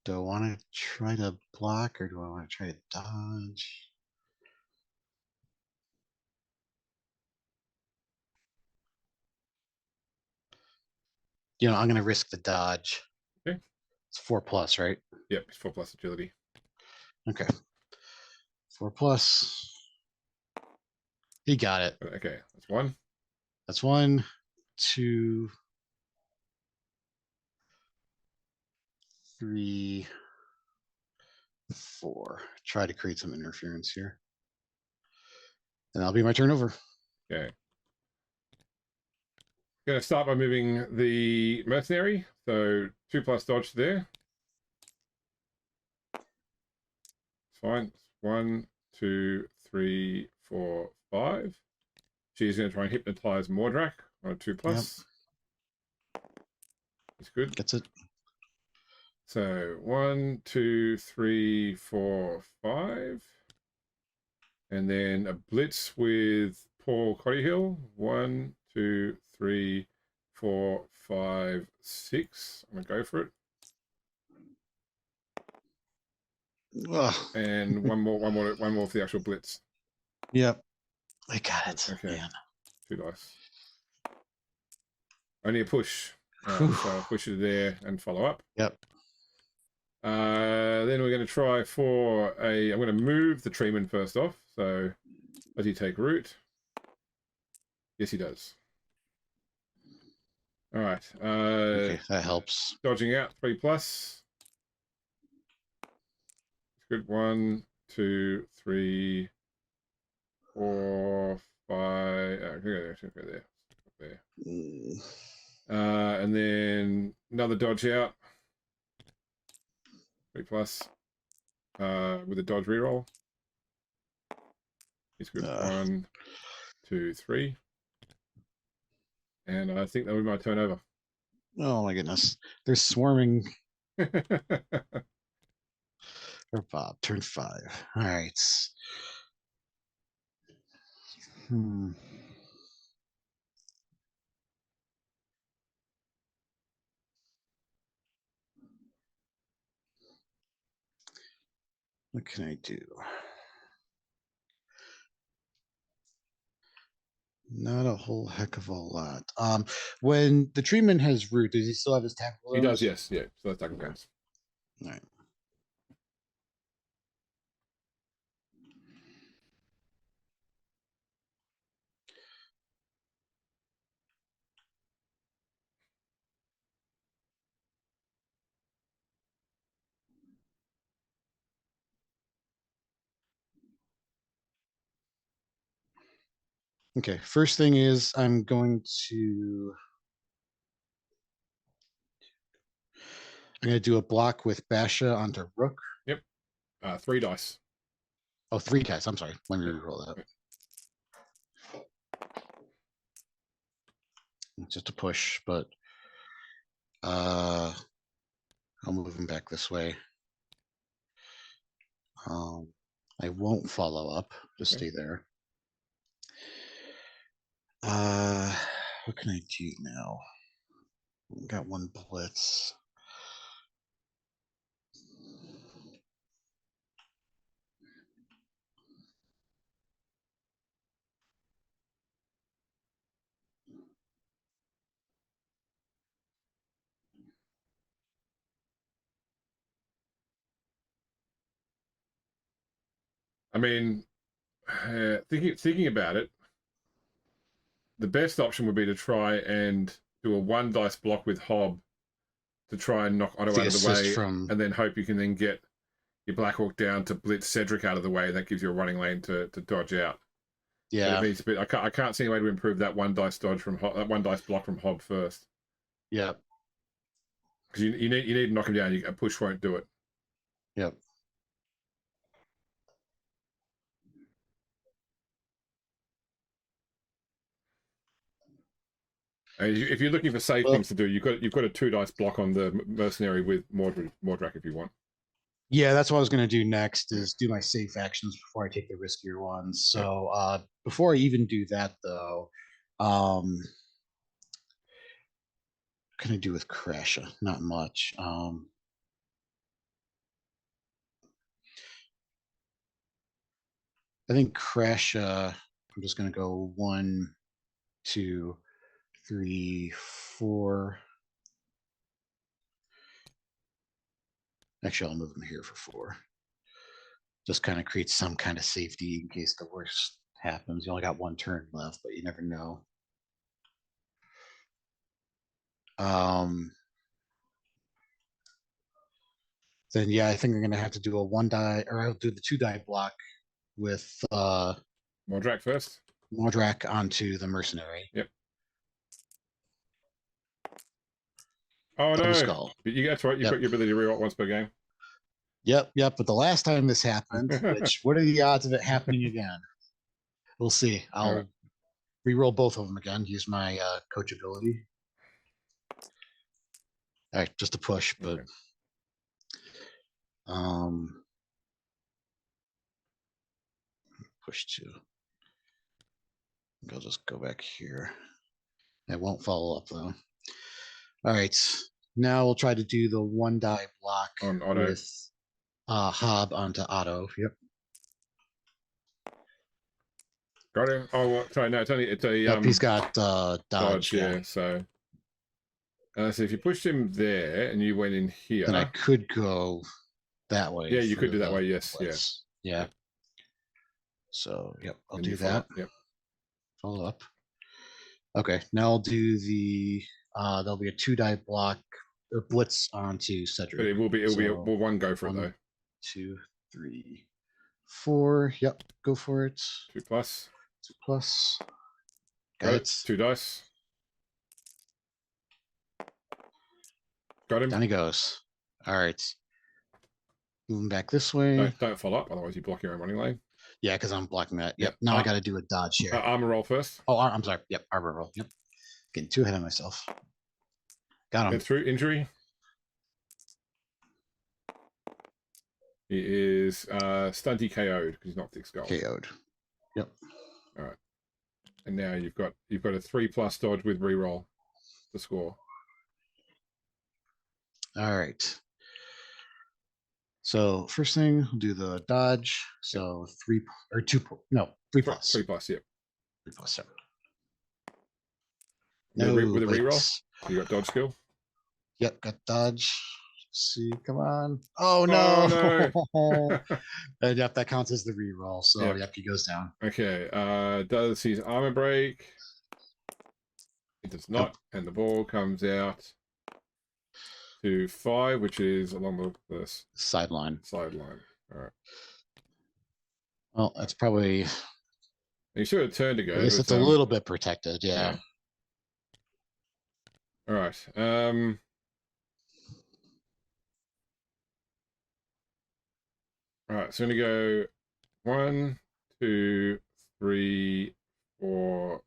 S2: Do I want to try to block or do I want to try to dodge? I'm going to risk the dodge.
S1: Okay.
S2: It's 4+, right?
S1: Yep, it's 4+ agility.
S2: Okay. 4+. He got it.
S1: Okay, that's 1.
S2: That's 1, 2, 3, 4. Try to create some interference here. And that'll be my turn over.
S1: Okay. Going to start by moving the mercenary. So 2+ dodge there. It's fine. 1, 2, 3, 4, 5. She's going to try and hypnotize Mordrak on a 2+.
S2: Yep.
S1: It's good.
S2: Gets it.
S1: So 1, 2, 3, 4, 5. And then a blitz with Paul Cottyhill. 1, 2, 3, 4, 5, 6. I'm going to go for it.
S2: Ugh.
S1: And one more for the actual blitz.
S2: Yep. I got it.
S1: Okay.
S2: Man.
S1: 2 dice. Only a push. So I'll push it there and follow up.
S2: Yep.
S1: Then we're going to try for I'm going to move the treeman first off. So does he take root? Yes, he does. All right.
S2: Okay, that helps.
S1: Dodging out 3+. It's good. 1, 2, 3, 4, 5. Go there. And then another dodge out. 3+. With a dodge reroll. It's good. 1, 2, 3. And I think that was my turn over.
S2: Oh my goodness. They're swarming. For Bob, turn 5. All right. What can I do? Not a whole heck of a lot. When the treatment has root, does he still have his tackle?
S1: He does, yes. Yeah, so that's tackle counts.
S2: All right. Okay, first thing is I'm going to do a block with Basha onto Rook.
S1: Yep. 3 dice.
S2: Oh, 3 dice. I'm sorry. Let me reroll that. Just a push, but I'll move him back this way. I won't follow up. Just stay there. What can I do now? Got 1 blitz.
S1: I mean, thinking about it, the best option would be to try and do a 1 dice block with Hob to try and knock Otto out of the way, and then hope you can then get your Black Orc down to blitz Cedric out of the way, and that gives you a running lane to dodge out.
S2: Yeah,
S1: but it means a bit. I can't see any way to improve that 1 dice dodge from that 1 dice block from Hob first.
S2: Yeah,
S1: because you need to knock him down. A push won't do it.
S2: Yep.
S1: And if you're looking for safe things to do, you've got a 2 dice block on the mercenary with Mordrak if you want.
S2: Yeah, that's what I was going to do next, is do my safe actions before I take the riskier ones. So before I even do that, though, what can I do with Crasha? Not much. I think Crash. I'm just gonna go 1, 2, 3, 4. Actually, I'll move him here for 4. Just kind of create some kind of safety in case the worst happens. You only got 1 turn left, but you never know. Then yeah, I think I'm gonna have to do a 1 die, or I'll do the 2 die block with
S1: Mordrak first.
S2: Mordrak onto the mercenary.
S1: Yep. Oh
S2: Double
S1: no!
S2: skull.
S1: But that's right. You've got your ability to reroll once per game.
S2: Yep. But the last time this happened, which what are the odds of it happening again? We'll see. I'll reroll both of them again. Use my coach ability. All right, just a push, but push 2. I'll just go back here. It won't follow up though. All right, now we'll try to do the 1 die block
S1: on auto
S2: with Hob onto auto. Yep.
S1: Got him. Oh, sorry, no, it's a
S2: Yep, he's got dodge.
S1: Yeah, so if you pushed him there and you went in here,
S2: then I could go that way.
S1: Yeah, you could do that way. Yes,
S2: blitz. Yeah. So yep, I'll
S1: and
S2: do that.
S1: Yep.
S2: Follow up. Okay, now I'll do the. There'll be a 2 die block or blitz onto Cedric.
S1: But it'll be a 1 go for it though.
S2: 2, 3, 4. Yep, go for it.
S1: 2 plus.
S2: 2 plus. Got it.
S1: 2 dice. Got him.
S2: Down he goes. All right. Moving back this way.
S1: Don't follow up, otherwise you block your own running lane.
S2: Yeah, because I'm blocking that. Yep. Now I got to do a dodge here.
S1: Armor roll first.
S2: Oh, I'm sorry. Yep, armor roll. Yep. Getting too ahead of myself. Got him.
S1: Get through injury. He is stunty KO'd because he's not 6 gold.
S2: KO'd. Yep.
S1: All right. And now you've got a 3+ dodge with reroll to score.
S2: All right. So first thing, we'll do the dodge. So 3 or 2. No, 3 plus.
S1: 3 plus. Yep.
S2: 3 plus 7.
S1: No, with a reroll. You got dodge skill.
S2: Yep, got dodge. Let's see, come on. Oh no! Oh, no. And yep, that counts as the reroll. So yep, he goes down.
S1: Okay. Does his armor break? It does not, and the ball comes out to 5, which is along the
S2: sideline.
S1: All right.
S2: Well, that's probably.
S1: You should have turned to go.
S2: At least it's a little bit protected. Yeah.
S1: All right. All right. So I'm gonna go 1, 2, 3, 4,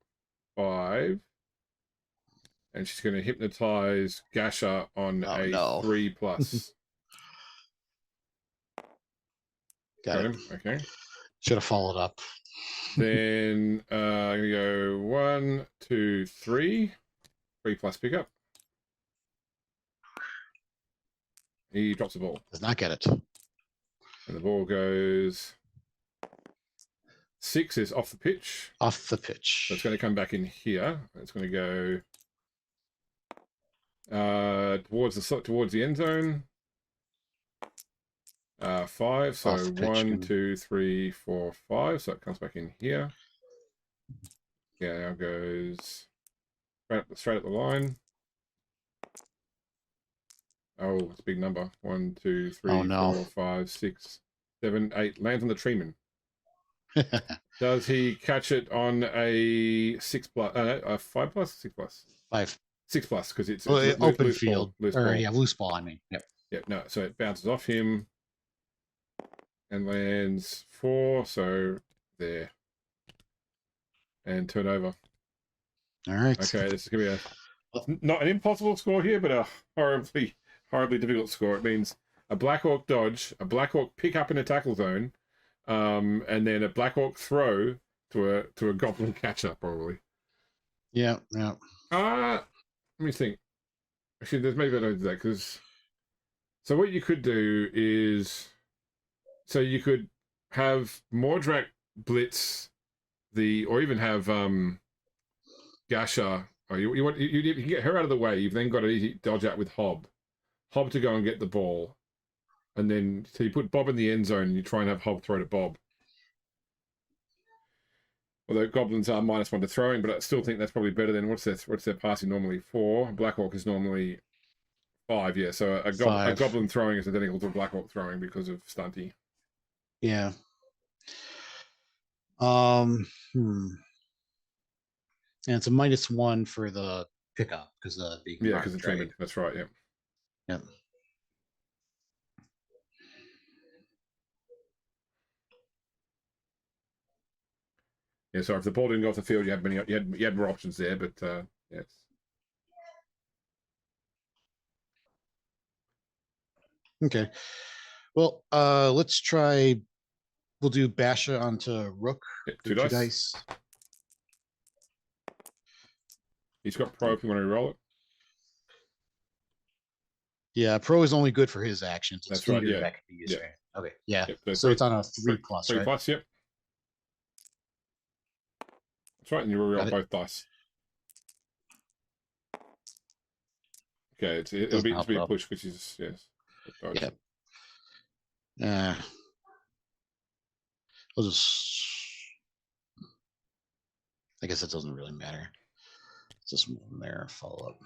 S1: 5. And she's going to hypnotize Gasha on 3 plus.
S2: Got him.
S1: Okay.
S2: Should have followed up.
S1: Then I'm going to go 1, 2, 3. 3 plus pickup. He drops the ball.
S2: Does not get it.
S1: And the ball goes 6 is off the pitch.
S2: Off the pitch.
S1: So it's going to come back in here. It's going to go towards the end zone. 5. So 1, 2, 3, 4, 5. So it comes back in here. Yeah, now goes straight up the line. Oh, it's a big number. 1, 2, 3, 4, 5, 6, 7, 8. Lands on the treeman. Does he catch it on a 6 plus? A 5 plus? 6 plus?
S2: 5.
S1: 6 plus because it's
S2: open
S1: loose
S2: field.
S1: Ball, loose ball.
S2: Yeah, loose ball. I mean, yep.
S1: Yep. No, so it bounces off him and lands 4. So there, and turn over.
S2: All right.
S1: Okay, this is gonna be not an impossible score here, but a horribly difficult score. It means a Black Orc dodge, a Black Orc pick up in a tackle zone, and then a Black Orc throw to a Goblin catcher probably.
S2: Yeah.
S1: Let me think. Actually, there's maybe I don't do that because. So what you could do is, so you could have Mordrak blitz or even have Gasha. Oh, you can get her out of the way. You've then got to easy dodge out with Hob to go and get the ball, and then so you put Bob in the end zone and you try and have Hob throw to Bob. Although goblins are -1 to throwing, but I still think that's probably better than what's their passing normally 4. Black Orc is normally 5. Yeah, so a goblin throwing is identical to a Black Orc throwing because of stunty.
S2: Yeah. And it's a -1 for the pickup because being
S1: because it's trade. That's right. Yeah.
S2: Yep.
S1: Yeah. So if the ball didn't go off the field, you had more options there, but yes.
S2: Okay. Well, let's try. We'll do Basha onto Rook.
S1: Yeah, two dice. He's got Pro if you want to roll it.
S2: Yeah, Pro is only good for his actions.
S1: That's right. Yeah.
S2: That can be used,
S1: yeah.
S2: right? Okay. Yeah.
S1: Yep,
S2: so it's on a 3+, right?
S1: 3+. Yep. That's right, and you reroll both dice. Okay, it'll be a push, which is yes.
S2: Yeah. I'll just. I guess it doesn't really matter. Just move from there. Follow up.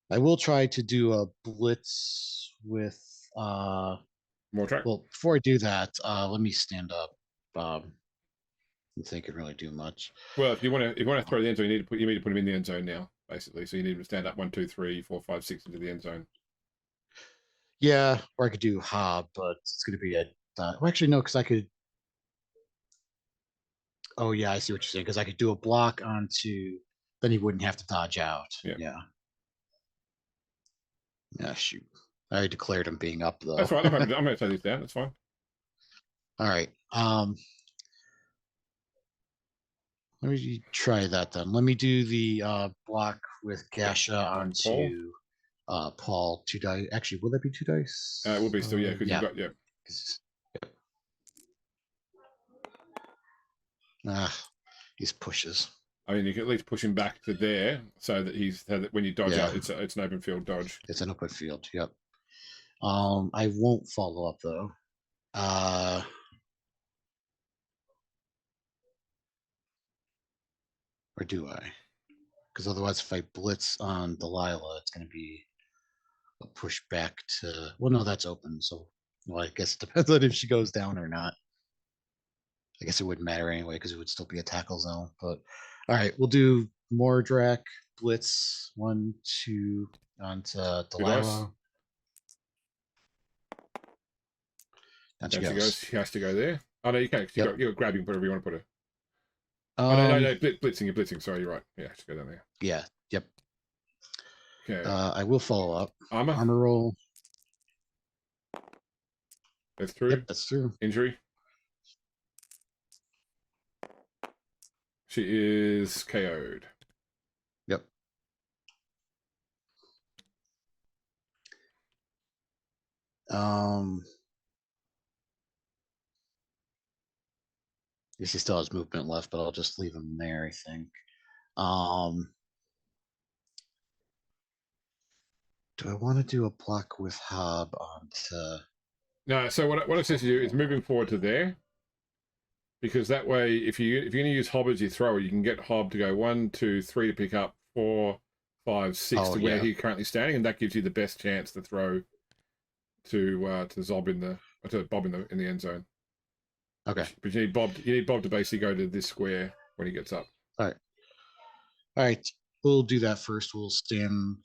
S2: I will try to do a blitz with
S1: more track.
S2: Well, before I do that, let me stand up. I don't think it really do much.
S1: Well, if you want to throw the end zone, you need to put him in the end zone now, basically. So you need him to stand up 1, 2, 3, 4, 5, 6 into the end zone.
S2: Yeah, or I could do Hob, but it's going to be well, actually, no, because I could. Oh yeah, I see what you're saying. Because I could do a block onto, then he wouldn't have to dodge out. Yeah. Yeah, shoot. I already declared him being up though.
S1: That's right. I'm going to take these down. That's fine.
S2: All right. Let me try that then. Let me do the block with Gasha onto Paul. 2 dice. Actually, will that be 2 dice?
S1: It will be still, yeah, because you've got
S2: He's pushes.
S1: I mean, you can at least push him back to there so that when you dodge out, it's an open field dodge.
S2: It's an open field. Yep. I won't follow up though. Or do I? Because otherwise, if I blitz on Delilah, it's going to be a push back to. Well, no, that's open. So, well, I guess it depends on if she goes down or not. I guess it wouldn't matter anyway because it would still be a tackle zone. But all right, we'll do Mordrak blitz 1, 2 onto Delilah.
S1: Down she goes. She has to go there. Oh no, you can't. You're grabbing whatever you want to put her. No, blitzing. You're blitzing. Sorry, you're right. Yeah, just go down there.
S2: Yeah. Yep.
S1: Okay.
S2: I will follow up.
S1: Armor
S2: roll.
S1: That's through.
S2: Yep, that's through.
S1: Injury. She is KO'd.
S2: Yep. He still has movement left, but I'll just leave him there, I think. Do I want to do a block with Hob onto...
S1: No, so what it says to do is moving forward to there. Because that way, if you're going to use Hob as your thrower, you can get Hob to go 1, 2, 3 to pick up, 4, 5, 6 to where he's currently standing, and that gives you the best chance to throw to Zob to Bob in the end zone.
S2: Okay.
S1: But you need Bob to basically go to this square when he gets up.
S2: All right. We'll do that first. We'll stand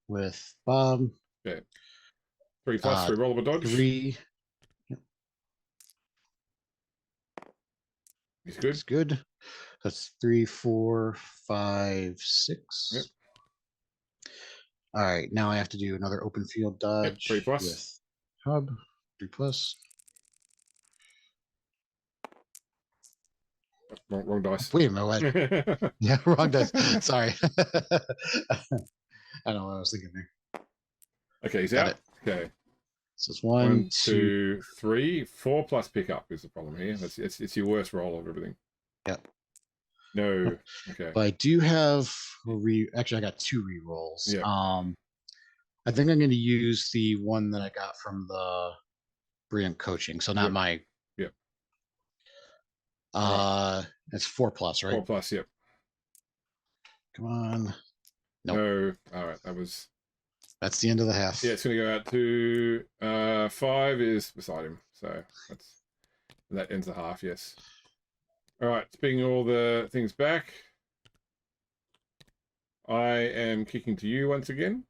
S2: with Bob.
S1: Yeah. 3+, 3 rollable dodge.
S2: 3.
S1: He's good.
S2: It's good. That's 3, 4, 5, 6.
S1: Yep.
S2: All right. Now I have to do another open field dodge.
S1: Yep, 3+.
S2: With Hub. 3+.
S1: Wrong dice.
S2: Wait a minute. Yeah, wrong dice. Sorry. I don't know what I was thinking there.
S1: Okay, he's out. Okay.
S2: So it's
S1: One,
S2: 2.
S1: 2, 3, 4 plus pickup is the problem here. It's your worst roll of everything.
S2: Yep.
S1: No. Okay.
S2: But I do have actually I got 2 rerolls.
S1: Yeah.
S2: I think I'm going to use the one that I got from the Brilliant Coaching. So not
S1: Yep.
S2: my.
S1: Yep.
S2: It's 4 plus, right?
S1: 4 plus. Yep.
S2: Come on. Nope.
S1: No. All right.
S2: That's the end of the half.
S1: Yeah, it's going to go out to 5 is beside him. So that ends the half, yes. All right, speaking all the things back, I am kicking to you once again.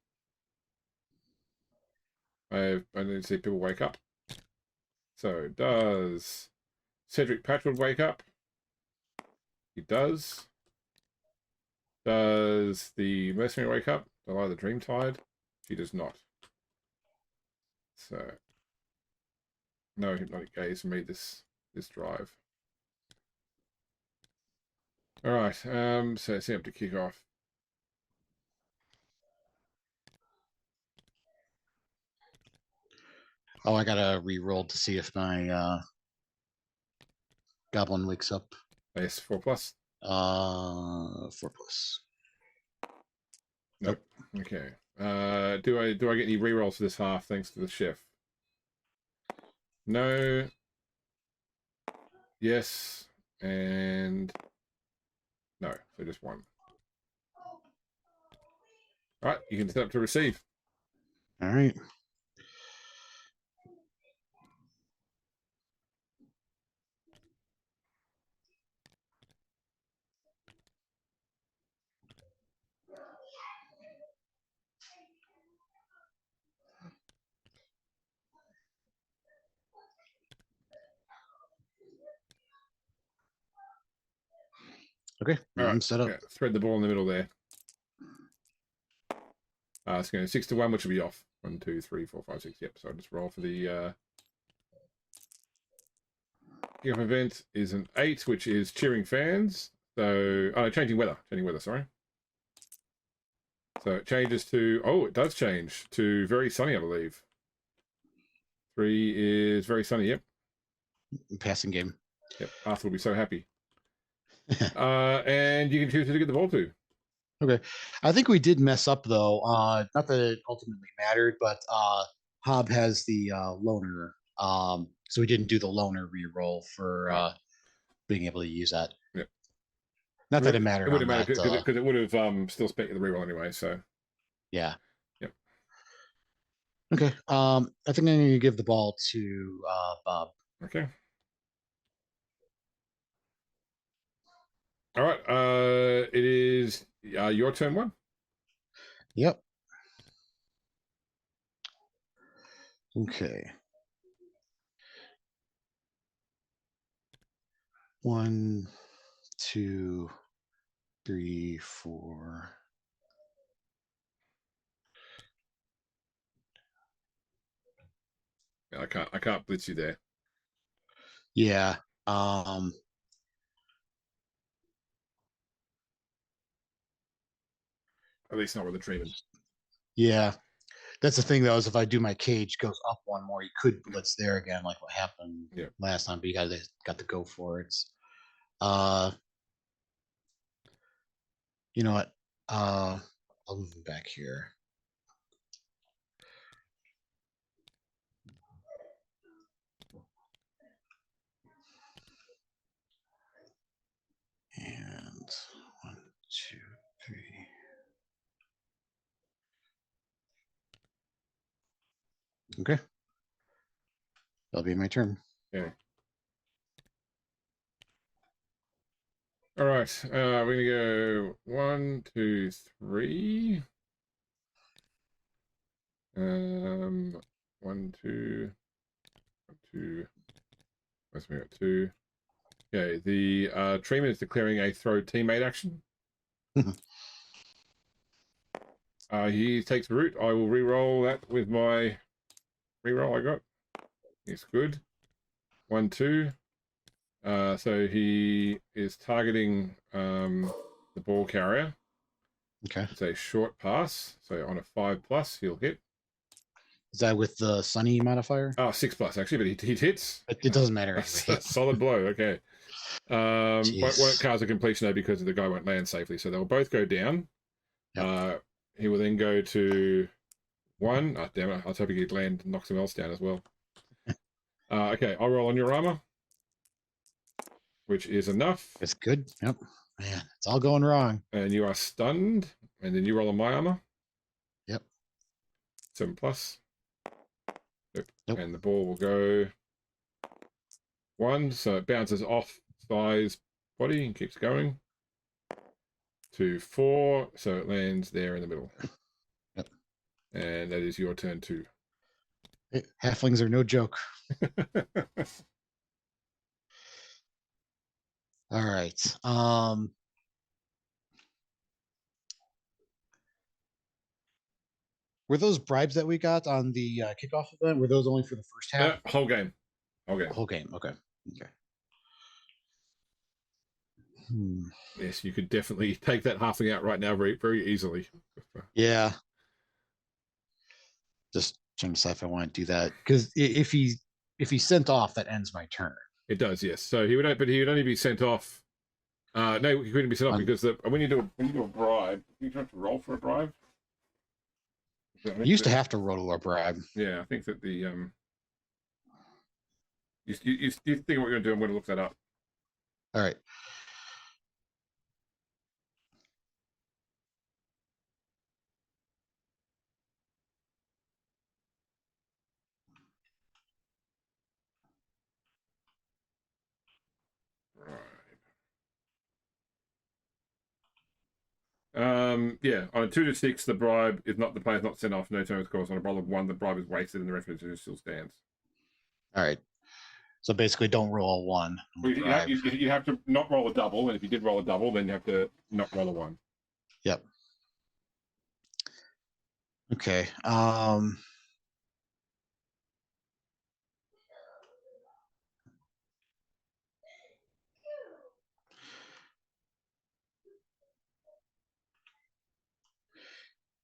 S1: I need to see people wake up. So does Cedric Patchwood wake up? He does. Does the Mercenary wake up? Delilah the Dreamtide? She does not. So no hypnotic gaze for me this drive. All right, so it's time to kick off.
S2: Oh, I gotta re-roll to see if my goblin wakes up.
S1: Yes, 4 plus.
S2: 4 plus.
S1: Nope. Okay. Do I get any rerolls for this half thanks to the chef? No. Yes. And no. So just 1. All right. You can set up to receive.
S2: All right. Okay.
S1: All
S2: I'm
S1: right.
S2: set up.
S1: Yeah, thread the ball in the middle there. It's going 6 to 1, which will be off. 1, 2, 3, 4, 5, 6. Yep. So I just roll for the kickoff event is an 8, which is cheering fans. So changing weather. Sorry. So it changes to it does change to very sunny, I believe. 3 is very sunny. Yep.
S2: Passing game.
S1: Yep. Arthur will be so happy. And you can choose who to get the ball to.
S2: Okay. I think we did mess up though. Not that it ultimately mattered, but Hob has the loner. So we didn't do the loner re-roll for being able to use that.
S1: Yep.
S2: Not that it mattered.
S1: It would have
S2: on
S1: mattered
S2: that,
S1: because it would have still spent the reroll anyway. So
S2: yeah.
S1: Yep.
S2: Okay. I think I'm going to give the ball to Bob.
S1: Okay. All right. It is your turn 1.
S2: Yep. Okay. 1, 2, 3, 4.
S1: I can't blitz you there.
S2: Yeah.
S1: At least not with the treatment.
S2: Yeah. That's the thing though, is if I do my cage goes up 1 more, you could blitz there again, like what happened last time, but you got to go for it. You know what? I'll move him back here. And 1, 2, 3. Okay. That'll be my turn.
S1: Okay. All right. We're gonna go 1, 2, 3. 1, 2, 2. Where's we got 2? Okay. The treatment is declaring a throw teammate action. He takes root. I will re-roll that with my re-roll I got. It's good. 1, 2. So he is targeting the ball carrier.
S2: Okay.
S1: It's a short pass. So on a 5 plus, he'll hit.
S2: Is that with the sunny modifier?
S1: Oh, 6+ actually, but he hits.
S2: It doesn't matter
S1: That's
S2: anyway.
S1: a solid blow. Okay. Won't
S2: Jeez.
S1: cast a completion though because the guy won't land safely, so they'll both go down.
S2: Yep.
S1: He will then go to 1. Oh, damn it! I was hoping he'd land and knock someone else down as well. Okay, I'll roll on your armor, which is enough.
S2: It's good. Yep. Man, it's all going wrong.
S1: And you are stunned, and then you roll on my armor.
S2: Yep.
S1: 7+.
S2: Nope.
S1: And the ball will go 1, so it bounces off Spy's body and keeps going. To 4, so it lands there in the middle.
S2: Yep.
S1: And that is your turn too.
S2: Halflings are no joke. All right. Were those bribes that we got on the kickoff event? Were those only for the first half?
S1: Whole game.
S2: Whole game. Okay.
S1: Yes, you could definitely take that halfling out right now very, very easily.
S2: Yeah. Just trying to decide if I want to do that, because if he's sent off, that ends my turn.
S1: It does, yes. So he would only be sent off. No, he couldn't be sent off because when you do a bribe, you have to roll for a bribe.
S2: You used to have to roll a bribe.
S1: Yeah, I think that the you think what you're going to do. I'm going to look that up.
S2: All right.
S1: Yeah, on a 2 to 6, the bribe is not the player's not sent off. No turn is caused. On a roll of 1, the bribe is wasted, and the reference still stands.
S2: All right. So basically, don't roll a 1.
S1: Well, you have to not roll a double, and if you did roll a double, then you have to not roll a 1.
S2: Yep. Okay.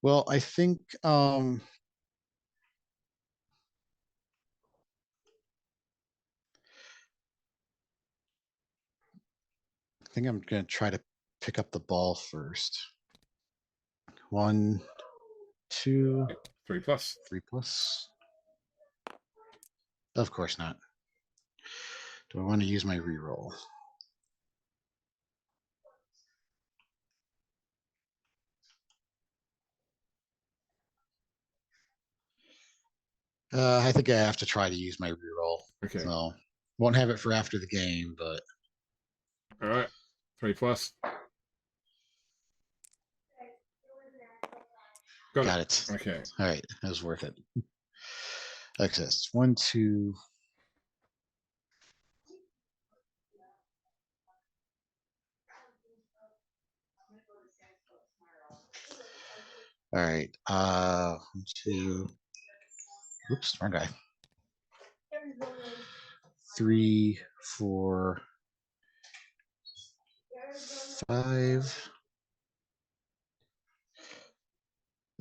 S2: Well, I think I think I'm going to try to pick up the ball first. 1, 2,
S1: 3+.
S2: 3+. Of course not. Do I want to use my reroll? I think I have to try to use my reroll.
S1: Okay.
S2: So won't have it for after the game, but
S1: all right, 3+. Got
S2: it.
S1: Okay.
S2: All right, that was worth it. Access 1, 2. All right. 1, 2. Oops, wrong guy. 3, 4, 5.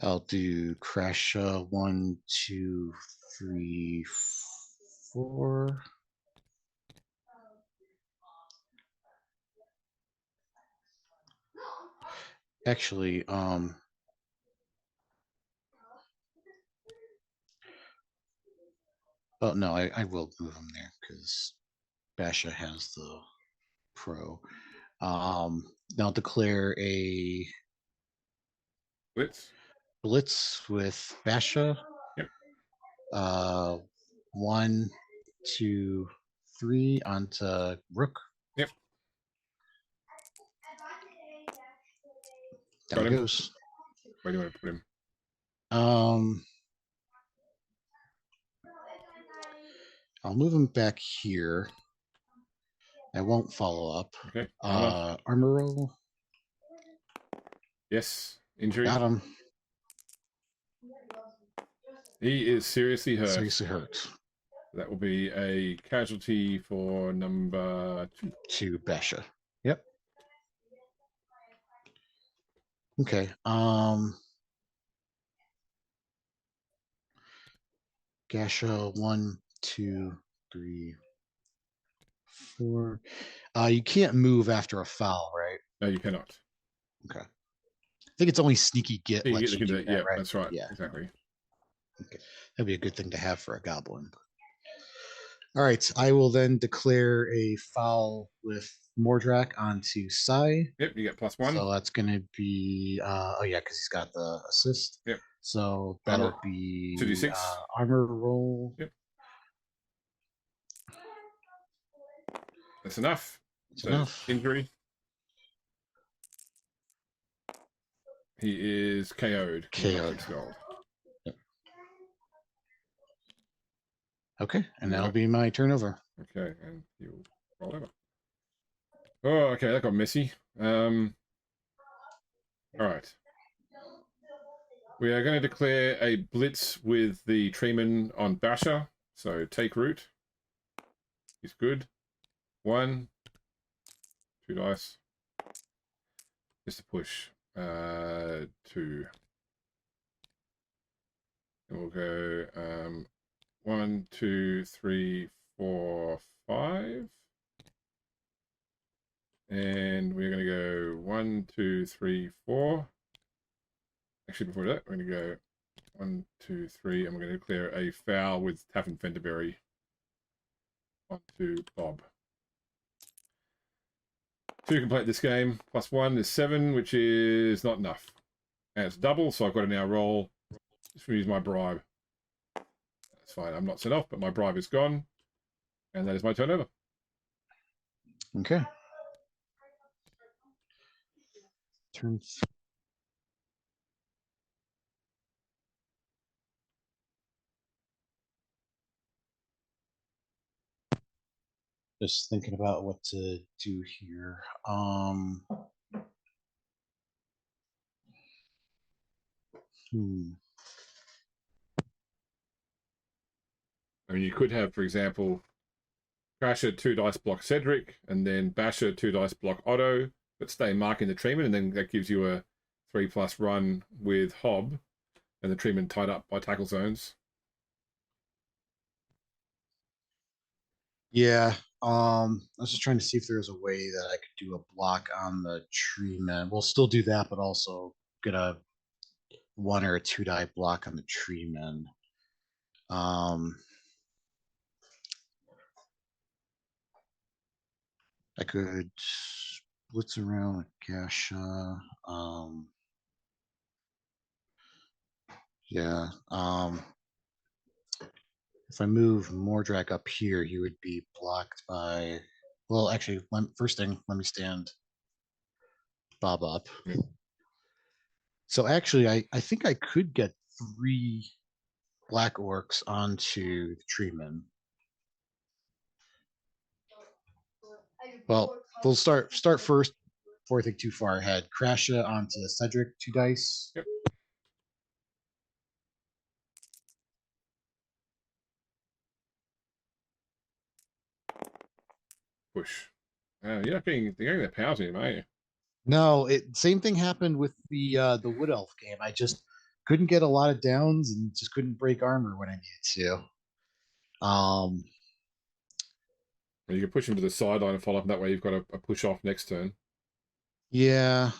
S2: I'll do crash 1, 2, 3, 4. Actually, oh no, I will move him there because Basha has the pro. I'll declare a blitz with Basha.
S1: Yep.
S2: 1, 2, 3 onto Rook.
S1: Yep.
S2: Down he goes.
S1: Where do you want to put him?
S2: I'll move him back here. I won't follow up.
S1: Okay.
S2: Armor roll.
S1: Yes. Injury.
S2: Got him.
S1: He is seriously hurt.
S2: Seriously hurt.
S1: That will be a casualty for number 2.
S2: To Basha. Yep. Okay. Gasha, 1, 2, 3, 4. You can't move after a foul, right?
S1: No, you cannot.
S2: Okay. I think it's only Sneaky Git
S1: You
S2: lets
S1: get
S2: you
S1: the
S2: do that,
S1: yeah,
S2: right?
S1: that's right.
S2: Yeah.
S1: Exactly.
S2: Okay. That'd be a good thing to have for a goblin. All right. I will then declare a foul with Mordrak onto Sai.
S1: Yep, you get +1.
S2: So that's going to be, oh yeah, because he's got the assist.
S1: Yep.
S2: So that'll be
S1: 2d6.
S2: Armor roll.
S1: Yep. That's enough.
S2: That's enough.
S1: Injury. He is KO'd.
S2: KO'd.
S1: Gold.
S2: Yep. Okay, and that'll be my turnover.
S1: Okay, and you roll over. Oh, okay, that got messy. All right. We are going to declare a blitz with the treeman on Basher. So take root. He's good. 1, 2 dice. Just a push. 2. And we'll go 1, 2, 3, 4, 5. And we're going to go 1, 2, 3, 4. Actually, before that, we're going to go 1, 2, 3, and we're going to declare a foul with Taffin Fenderberry onto Bob. To complete this game, +1 is 7, which is not enough. And it's double, so I've got to now roll. Just use my bribe. That's fine. I'm not set off, but my bribe is gone. And that is my turnover.
S2: Okay. Turn. Just thinking about what to do here.
S1: I mean, you could have, for example, Crasher 2 dice block Cedric, and then Basher 2 dice block Otto, but stay marking the treatment, and then that gives you a 3+ run with Hob, and the treatment tied up by tackle zones.
S2: Yeah. I was just trying to see if there was a way that I could do a block on the treeman. We'll still do that, but also get a 1 or a 2 die block on the treeman. I could blitz around with Gasha. Yeah. If I move Mordrak up here, he would be blocked by. Well, actually, first thing, let me stand Bob up.
S1: Yeah.
S2: So actually, I think I could get 3 Black Orcs onto the treeman. Well, we'll start first before I think too far ahead. Crasha onto Cedric, 2 dice.
S1: Yep. Push. You're not getting the powers in, are you?
S2: No, same thing happened with the Wood Elf game. I just couldn't get a lot of downs and just couldn't break armor when I needed to.
S1: You can push him to the sideline and follow up, and that way you've got a push off next turn.
S2: Yeah.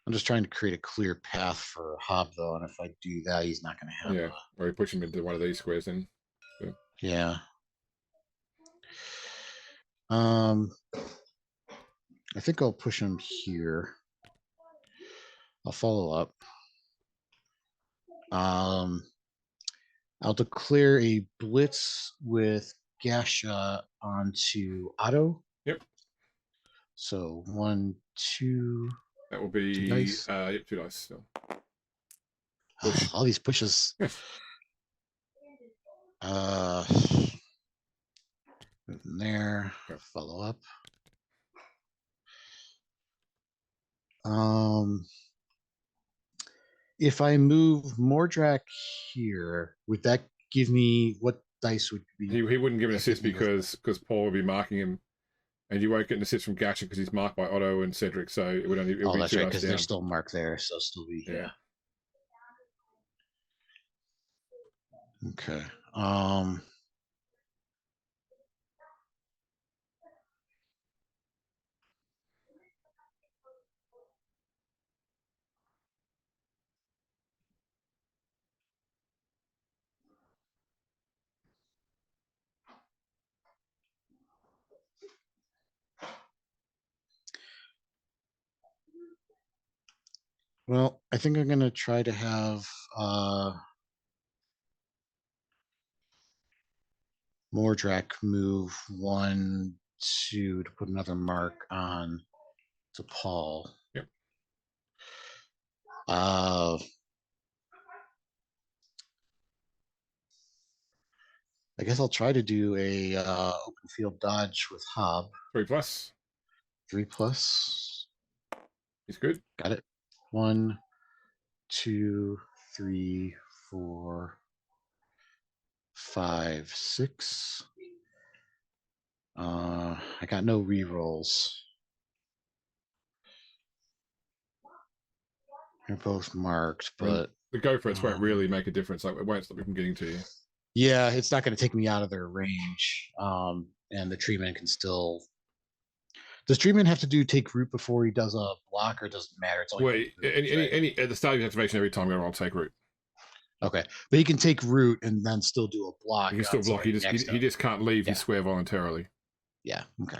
S2: I'm just trying to create a clear path for Hob, though, and if I do that, he's not going to have.
S1: Yeah, or you push him into one of these squares then. So.
S2: Yeah. I think I'll push him here. I'll follow up. I'll declare a blitz with Gasha onto Otto.
S1: Yep.
S2: So 1, 2.
S1: That will be
S2: 2 dice.
S1: Yep, 2 dice still.
S2: All these pushes. There. Okay. Follow up. If I move Mordrak here, would that give me what dice would be?
S1: He wouldn't give an assist because Paul would be marking him, and you won't get an assist from Gasha because he's marked by Otto and Cedric. So it would only. It would be
S2: that's
S1: 2
S2: right,
S1: dice
S2: because
S1: down.
S2: they're still marked there, so still be. Yeah. Okay. Well, I think I'm gonna try to have Mordrak move 1, 2 to put another mark on to Paul.
S1: Yep.
S2: I guess I'll try to do a open field dodge with Hob.
S1: 3+.
S2: 3+.
S1: He's good.
S2: Got it. 1, 2, 3, 4, 5, 6. I got no rerolls. They're both marked, but
S1: the go for it won't really make a difference. Like, it won't stop me from getting to you.
S2: yeah, it's not going to take me out of their range. And the treatment can still. Does treatment have to take root before he does a block, or does it matter? It's only
S1: Wait, any at the start of the activation, every time I'm going to take root.
S2: Okay, but he can take root and then still do a block.
S1: He can still block. He just can't leave his square voluntarily.
S2: Yeah. Okay.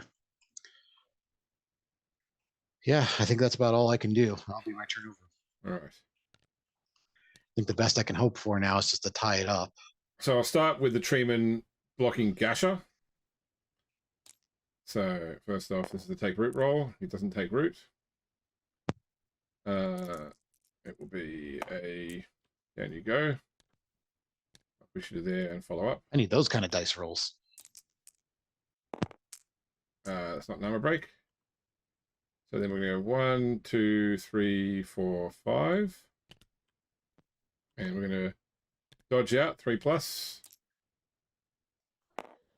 S2: Yeah, I think that's about all I can do. I'll be my turn over.
S1: All right.
S2: I think the best I can hope for now is just to tie it up.
S1: So I'll start with the treeman blocking Gasher. So first off, this is the take root roll. He doesn't take root. It will be a down you go. We should do there and follow up.
S2: I need those kind of dice rolls.
S1: That's not number break. So then we're going to go 1, 2, 3, 4, 5. And we're going to dodge out 3+.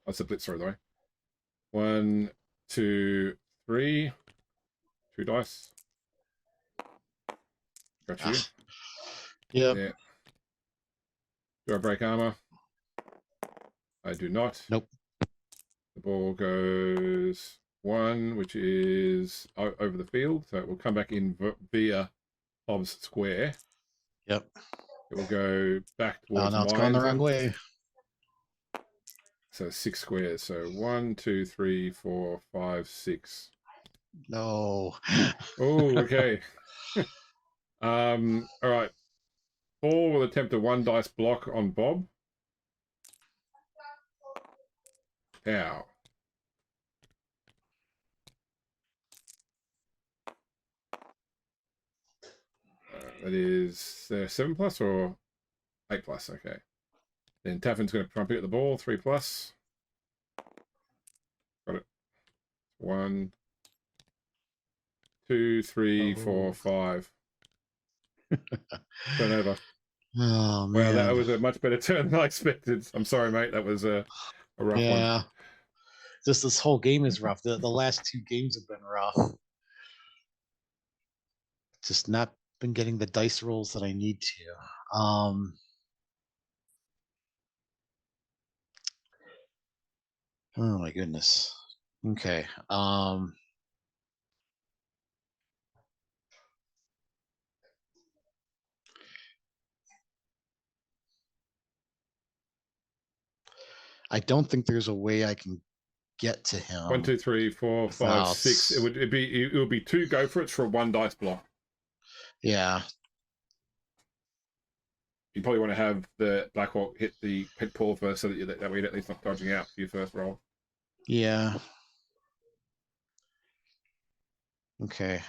S1: That's a blitz, sorry, the way. 1, 2, 3. 2 dice. Got you.
S2: Yep.
S1: Yeah. Do I break armor? I do not.
S2: Nope.
S1: The ball goes 1, which is over the field. So it will come back in via Hobbs Square.
S2: Yep.
S1: It will go back towards
S2: no, it's gone the wrong way.
S1: So 6 squares. So 1, 2, 3, 4, 5, 6.
S2: No.
S1: Oh, okay. All right. Paul will attempt a 1 dice block on Bob. Ow. That is 7+ or 8+. Okay. Then Taffin's going to trumpet at the ball. 3+. Got it. 1, 2, 3, 4, 5. Turnover.
S2: Oh man!
S1: Wow, that was a much better turn than I expected. I'm sorry, mate. That was a rough one.
S2: Yeah. Just this whole game is rough. The last 2 games have been rough. Just not been getting the dice rolls that I need to. Oh my goodness. Okay. I don't think there's a way I can get to him.
S1: 1, 2, 3, 4, 5, 6. It would be 2 go for it for a 1 dice block.
S2: Yeah.
S1: You probably want to have the Black Orc hit the pet paw first, so that way you're at least not dodging out for your first roll.
S2: Yeah. Okay.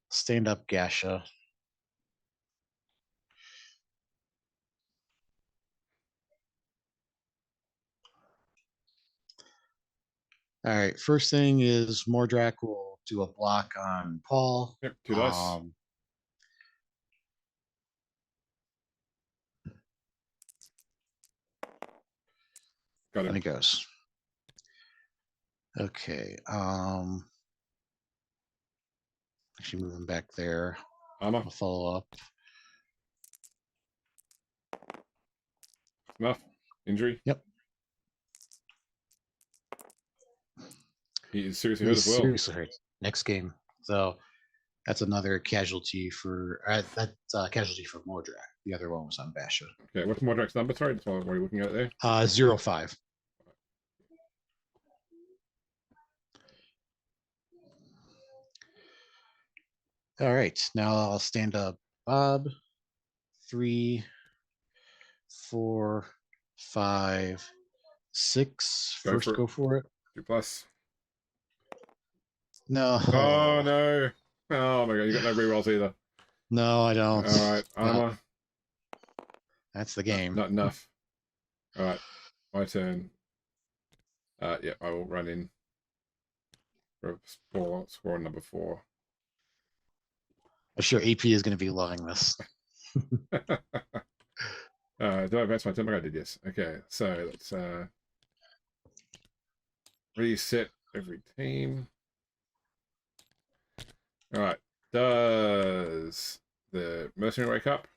S2: Stand up, Gasha. All right. First thing is Mordrak will do a block on Paul.
S1: Yep, 2 dice. Got it.
S2: And it goes. Okay. Actually moving back there.
S1: Armor.
S2: I'll follow up.
S1: Enough. Injury.
S2: Yep.
S1: He is seriously hurt as well.
S2: Seriously hurt. Next game. So that's another casualty for that's casualty for Mordrak. The other one was on Basha.
S1: Okay, what's Mordrak's number? Sorry, that's what you're looking at there.
S2: 0-5. All right, now I'll stand up Bob. 3, 4, 5, 6. First, go for it.
S1: 2+.
S2: No.
S1: Oh no. Oh my god, you got no rerolls either.
S2: No, I don't.
S1: All right, armor.
S2: No. That's the game.
S1: Not enough. All right, my turn. Yeah, I will run in for score number 4.
S2: I'm sure AP is going to be loving this.
S1: Do I advance my turn? I did, yes. Okay, so let's reset every team. All right. Does the mercenary wake up?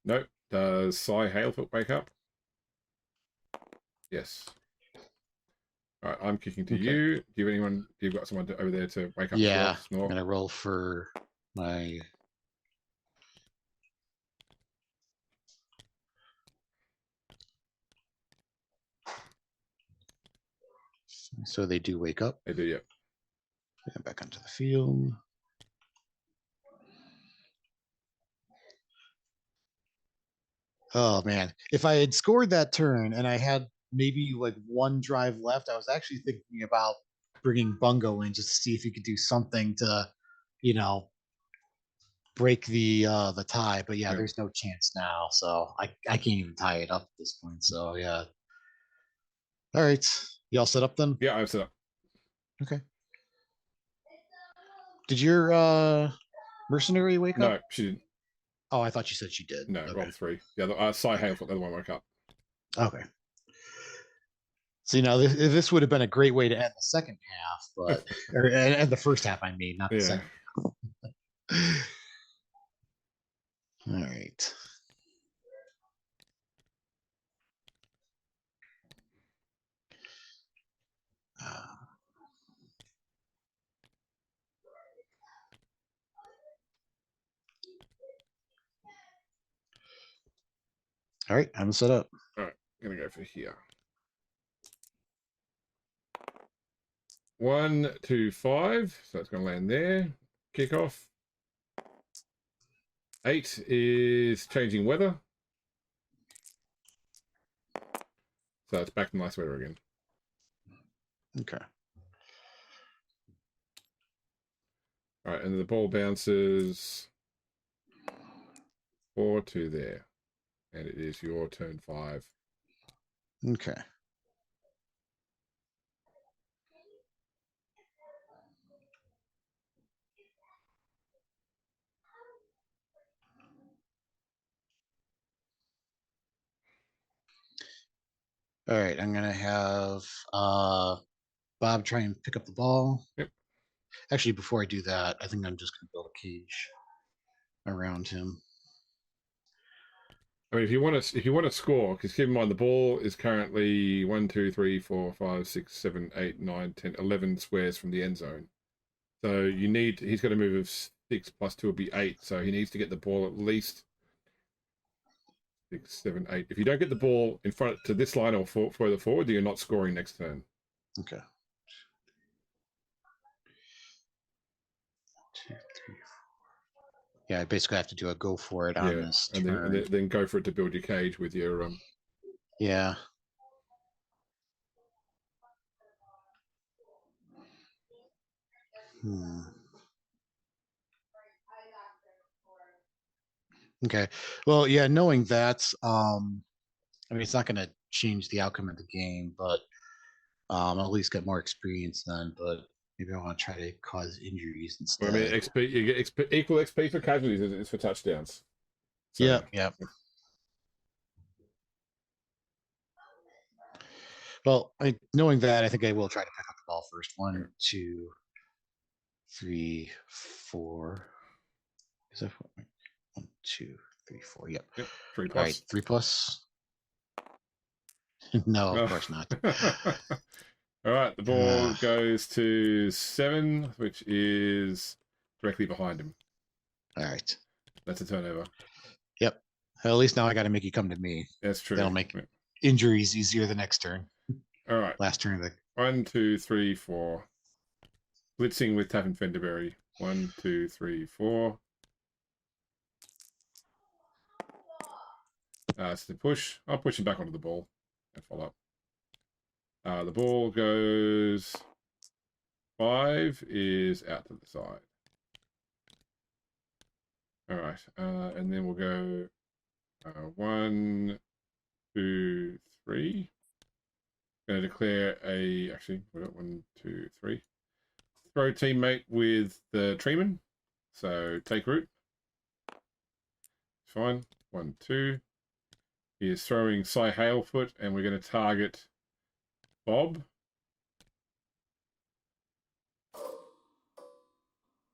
S1: Nope. Does Cy Hailfoot wake up? Yes. All right. I'm kicking to you. Do you got someone over there to wake up?
S2: Yeah.
S1: As well?
S2: I'm gonna roll for my. So they do wake up.
S1: They do, yep.
S2: Yeah, back onto the field. Oh man, if I had scored that turn and I had maybe like one drive left, I was actually thinking about bringing Bungo in just to see if he could do something to, break the tie. But yeah, there's no chance now, so I can't even tie it up at this point. So yeah. All right, you all set up then?
S1: Yeah, I'm set up.
S2: Okay. Did your mercenary wake up?
S1: No, she didn't.
S2: Oh, I thought you said she did.
S1: No,
S2: okay.
S1: roll 3. The other Cy Hailfoot, the other one woke up.
S2: Okay. So this would have been a great way to end the second half, but and the first half, I mean, not the second half. All right. All right, I'm set up.
S1: All right, I'm gonna go for here. 1, 2, 5. So it's gonna land there. Kick off. 8 is changing weather. So it's back to nice weather again.
S2: Okay.
S1: All right, and the ball bounces 4 to there. And it is your turn 5.
S2: Okay. All right, I'm gonna have Bob try and pick up the ball.
S1: Yep.
S2: Actually, before I do that, I think I'm just gonna build a cage around him.
S1: I mean, if you want to score, because keep in mind the ball is currently 1, 2, 3, 4, 5, 6, 7, 8, 9, 10, 11 squares from the end zone. So he's got a move of 6 plus 2 will be 8. So he needs to get the ball at least 6, 7, 8. If you don't get the ball in front to this line or further forward, then you're not scoring next turn.
S2: Okay. 2, 3, 4. Yeah, I basically have to do a go for it on this turn.
S1: And then go for it to build your cage with your
S2: Yeah. Okay. Well, yeah, knowing that, I mean, it's not going to change the outcome of the game, but I'll at least get more experience then. But maybe I want to try to cause injuries instead.
S1: Well, I mean, XP, you get equal XP for casualties is for touchdowns. So,
S2: yeah. Well, knowing that, I think I will try to pick up the ball first. 1, 2, 3, 4. Is that 1, 2, 3, 4? Yep.
S1: 3+.
S2: All right, 3+. No, of
S1: No.
S2: course not.
S1: All right, the ball
S2: Uh,
S1: goes to 7, which is directly behind him.
S2: all right.
S1: That's a turnover.
S2: Yep. Well, at least now I got to make you come to me.
S1: That's true.
S2: That'll make injuries easier the next turn.
S1: All right.
S2: Last turn of the.
S1: 1, 2, 3, 4. Blitzing with Tap and Fenderberry. 1, 2, 3, 4. It's the push. I'll push him back onto the ball and follow up. The ball goes 5 is out to the side. All right, and then we'll go 1, 2, 3. Going to declare a actually we got 1, 2, 3. Throw teammate with the treeman. So take root. Fine. 1, 2. He is throwing Cy Hailfoot, and we're going to target Bob.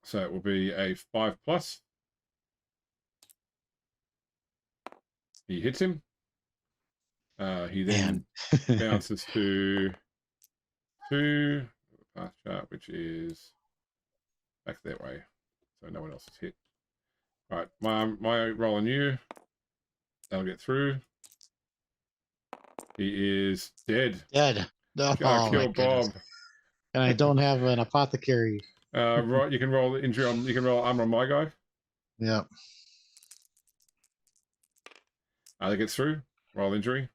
S1: So it will be a 5+. He hits him. He then bounces to 2, path chart, which is back that way. So no one else is hit. All right, my roll on you. That'll get through. He is dead.
S2: Dead. No,
S1: Gotta kill Bob.
S2: And I don't have an apothecary.
S1: Right, you can roll the injury on. You can roll armor on my guy.
S2: Yeah.
S1: That gets through. Roll injury.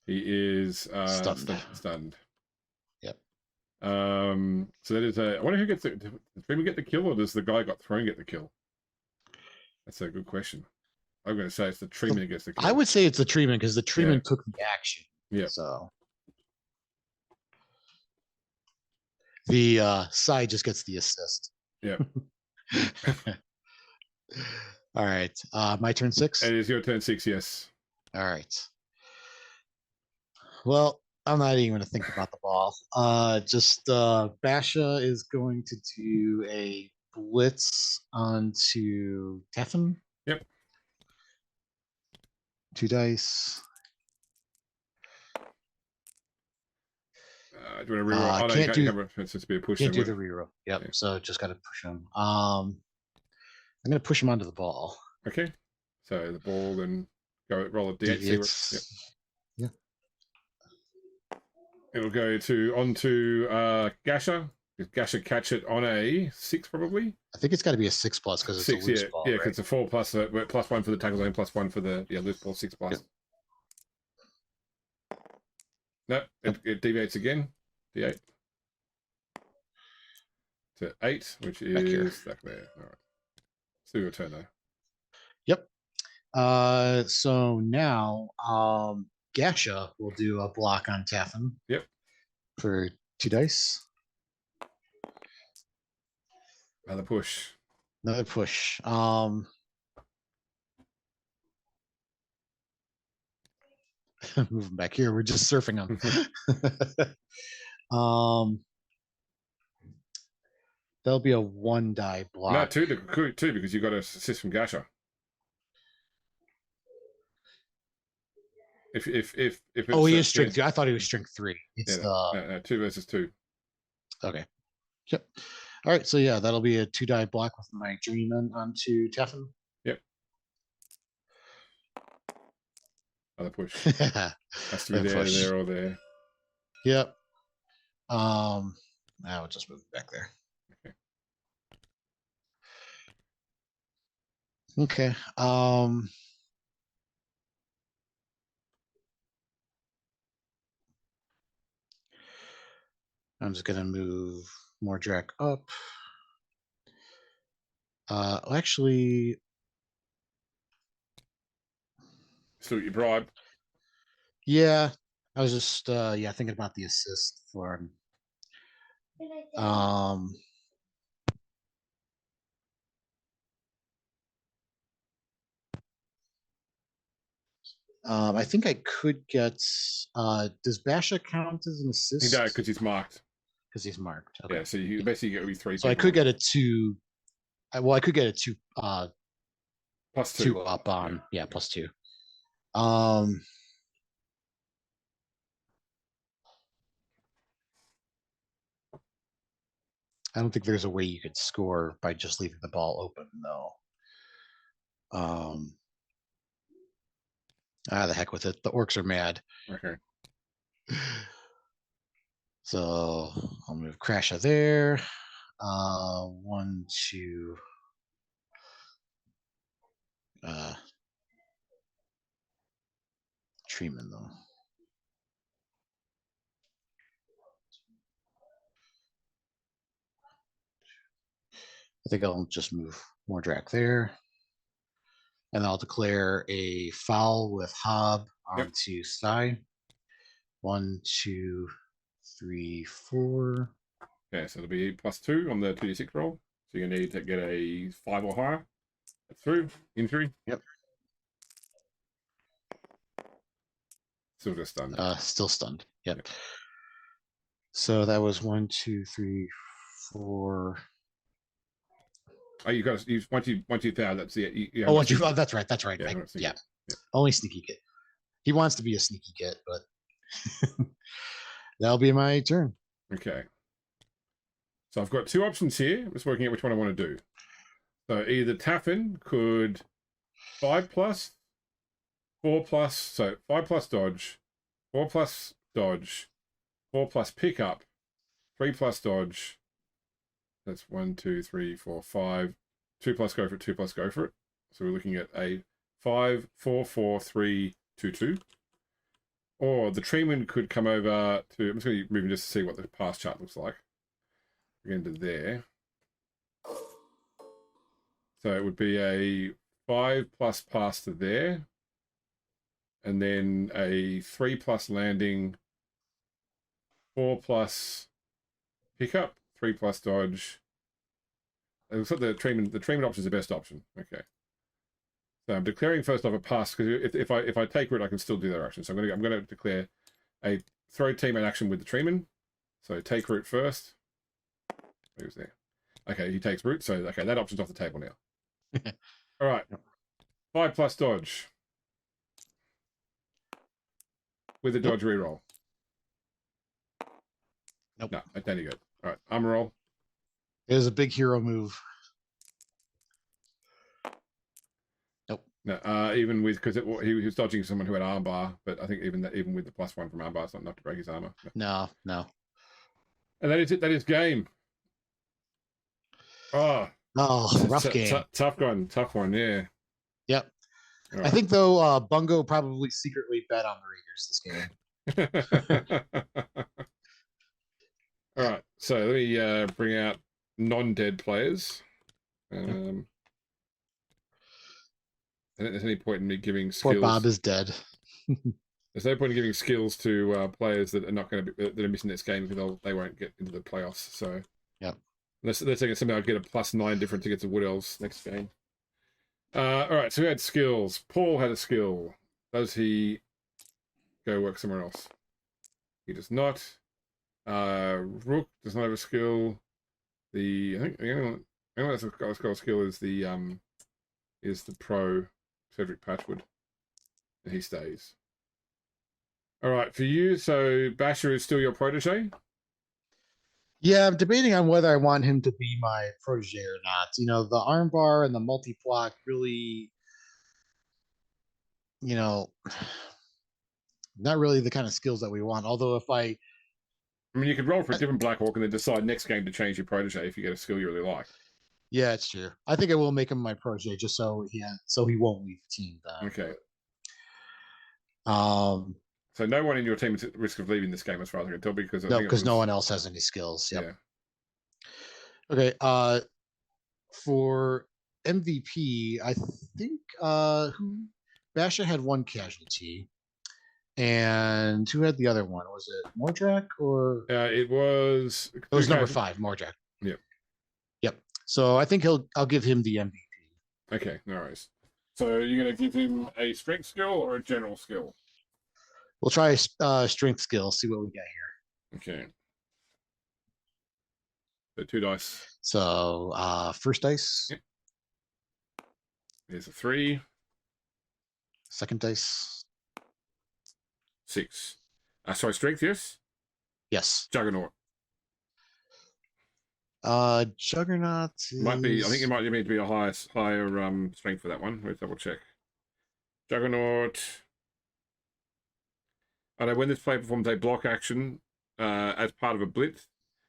S1: He is stunned.
S2: Yep.
S1: So that is a. I wonder who gets the. Does the treeman get the kill, or does the guy got thrown get the kill? That's a good question. I'm going to say it's the treeman who gets the kill.
S2: I would say it's the treatment because the treatment took the action.
S1: Yeah.
S2: So the side just gets the assist.
S1: Yeah.
S2: All right. My turn 6.
S1: It is your turn 6. Yes.
S2: All right. Well, I'm not even going to think about the ball. Basha is going to do a blitz onto Tefn.
S1: Yep.
S2: 2 dice.
S1: Do you want to reroll?
S2: Can't do.
S1: It's just be a push.
S2: Can't do the reroll. Yep. Yeah. So just got to push him. I'm going to push him onto the ball.
S1: Okay. So the ball, then go roll a d8.
S2: Yeah.
S1: It'll go onto Gasha. Gasha catch it on a 6 probably.
S2: I think it's got to be a 6+ because it's
S1: 6,
S2: a loose ball.
S1: Yeah, because it's a 4+, +1 for the tackle zone, +1 for the loose ball, 6+. Yep. No, it deviates again. D8 to 8, which is back there. All right. So your turn though.
S2: Yep. So now Gasha will do a block on Tefn.
S1: Yep.
S2: For 2 dice.
S1: Another push.
S2: Another push. Moving back here, we're just surfing them. There'll be a 1 die block.
S1: No, 2 because you got a assist from Gasha. If it's
S2: he is strength 2. I thought he was strength 3. It's
S1: no, 2 versus 2.
S2: Okay. Yep. All right. So yeah, that'll be a 2 die block with my Dreamin' onto Tefn.
S1: Yep. Another push. Has to be there or there.
S2: Yep. Now we'll just move back there. Okay. I'm just gonna move Mordrak up. Actually,
S1: Still your bribe.
S2: Yeah, I was just thinking about the assist for him. I think I could get. Does Basha count as an assist?
S1: He does because he's marked.
S2: Because he's marked. Okay.
S1: Yeah, so you basically get every 3.
S2: So I could get a 2. I could get a 2.
S1: +2
S2: 2 up on. Yeah, +2. Um, I don't think there's a way you could score by just leaving the ball open, though. The heck with it. The orcs are mad.
S1: Okay.
S2: So I'll move Crasher there. 1, 2. Treatment though. I think I'll just move Mordrak there. And I'll declare a foul with Hob onto Sty. 1, 2, 3, 4.
S1: Yeah, so it'll be +2 on the 2d6 roll. So you're going to need to get a 5 or higher. That's through. Injury.
S2: Yep.
S1: Still just stunned.
S2: Still stunned. Yep. So that was 1, 2, 3, 4.
S1: Oh, you got once you found that's the.
S2: That's right. That's right.
S1: Yeah,
S2: yeah. Only sneaky kid. He wants to be a sneaky kid, but that'll be my turn.
S1: Okay. So I've got 2 options here. I'm just working out which one I want to do. So either Taffin could 5+, 4+, so 5+ dodge, 4+ dodge, 4+ pickup, 3+ dodge. That's 1, 2, 3, 4, 5. 2+ go for it, 2+ go for it. So we're looking at a 5, 4, 4, 3, 2, 2. Or the treatment could come over to. I'm just going to move just to see what the pass chart looks like. We're going to there. So it would be a 5+ pass to there, and then a 3+ landing, 4+ pickup, 3+ dodge. It looks like the treatment option is the best option. Okay. So I'm declaring first off a pass because if I take root, I can still do that action. So I'm going to declare a throw teammate action with the treatment. So take root first. He was there. Okay, he takes root. So okay, that option's off the table now. All right, 5+ dodge with a dodge reroll.
S2: Nope.
S1: No, then you go. All right, armor roll.
S2: It is a big hero move. Nope.
S1: No, even with because he was dodging someone who had armbar, but I think even with the +1 from armbar, it's not enough to break his armor.
S2: No.
S1: And that is it. That is game. Oh,
S2: rough game.
S1: Tough one. Yeah.
S2: Yep. Right. I think though Bungo probably secretly bet on the Raiders this
S1: game. All right, so let me bring out non-dead players. I don't think there's any point in me giving skills.
S2: Poor Bob is dead.
S1: There's no point in giving skills to players that are not going to be that are missing this game because they won't get into the playoffs. So
S2: yep.
S1: Let's say somehow I'd get a +9 difference against the Wood Elves next game. All right, so we had skills. Paul had a skill. Does he go work somewhere else? He does not. Rook does not have a skill. I think the only one that's got a skill is the pro Cedric Patchwood, and he stays. All right, for you, so Basher is still your protege?
S2: Yeah, I'm debating on whether I want him to be my protege or not. You know, the armbar and the multi-block really, you know, not really the kind of skills that we want. Although if I
S1: mean, you could roll for a different Black Orc and then decide next game to change your protege if you get a skill you really like.
S2: Yeah, it's true. I think I will make him my protege just so he won't leave the team.
S1: Okay.
S2: So
S1: no one in your team is at risk of leaving this game as far as I can tell because
S2: no one else has any skills. Yep.
S1: Yeah.
S2: Okay. For MVP, I think Basha had 1 casualty. And who had the other one? Was it Mordrak or?
S1: It was
S2: number 5, Mordrak.
S1: Yep.
S2: So I think I'll give him the MVP.
S1: Okay, no worries. So you're going to give him a strength skill or a general skill?
S2: We'll try strength skill. See what we get here.
S1: Okay. So 2 dice.
S2: So first dice.
S1: Yep. There's a 3.
S2: Second dice.
S1: 6. Sorry, strength, yes?
S2: Yes.
S1: Juggernaut.
S2: Juggernaut
S1: Might be, I think it
S2: is
S1: might need to be a higher strength for that one. Let's double check. Juggernaut. I know when this player performs a block action as part of a blitz,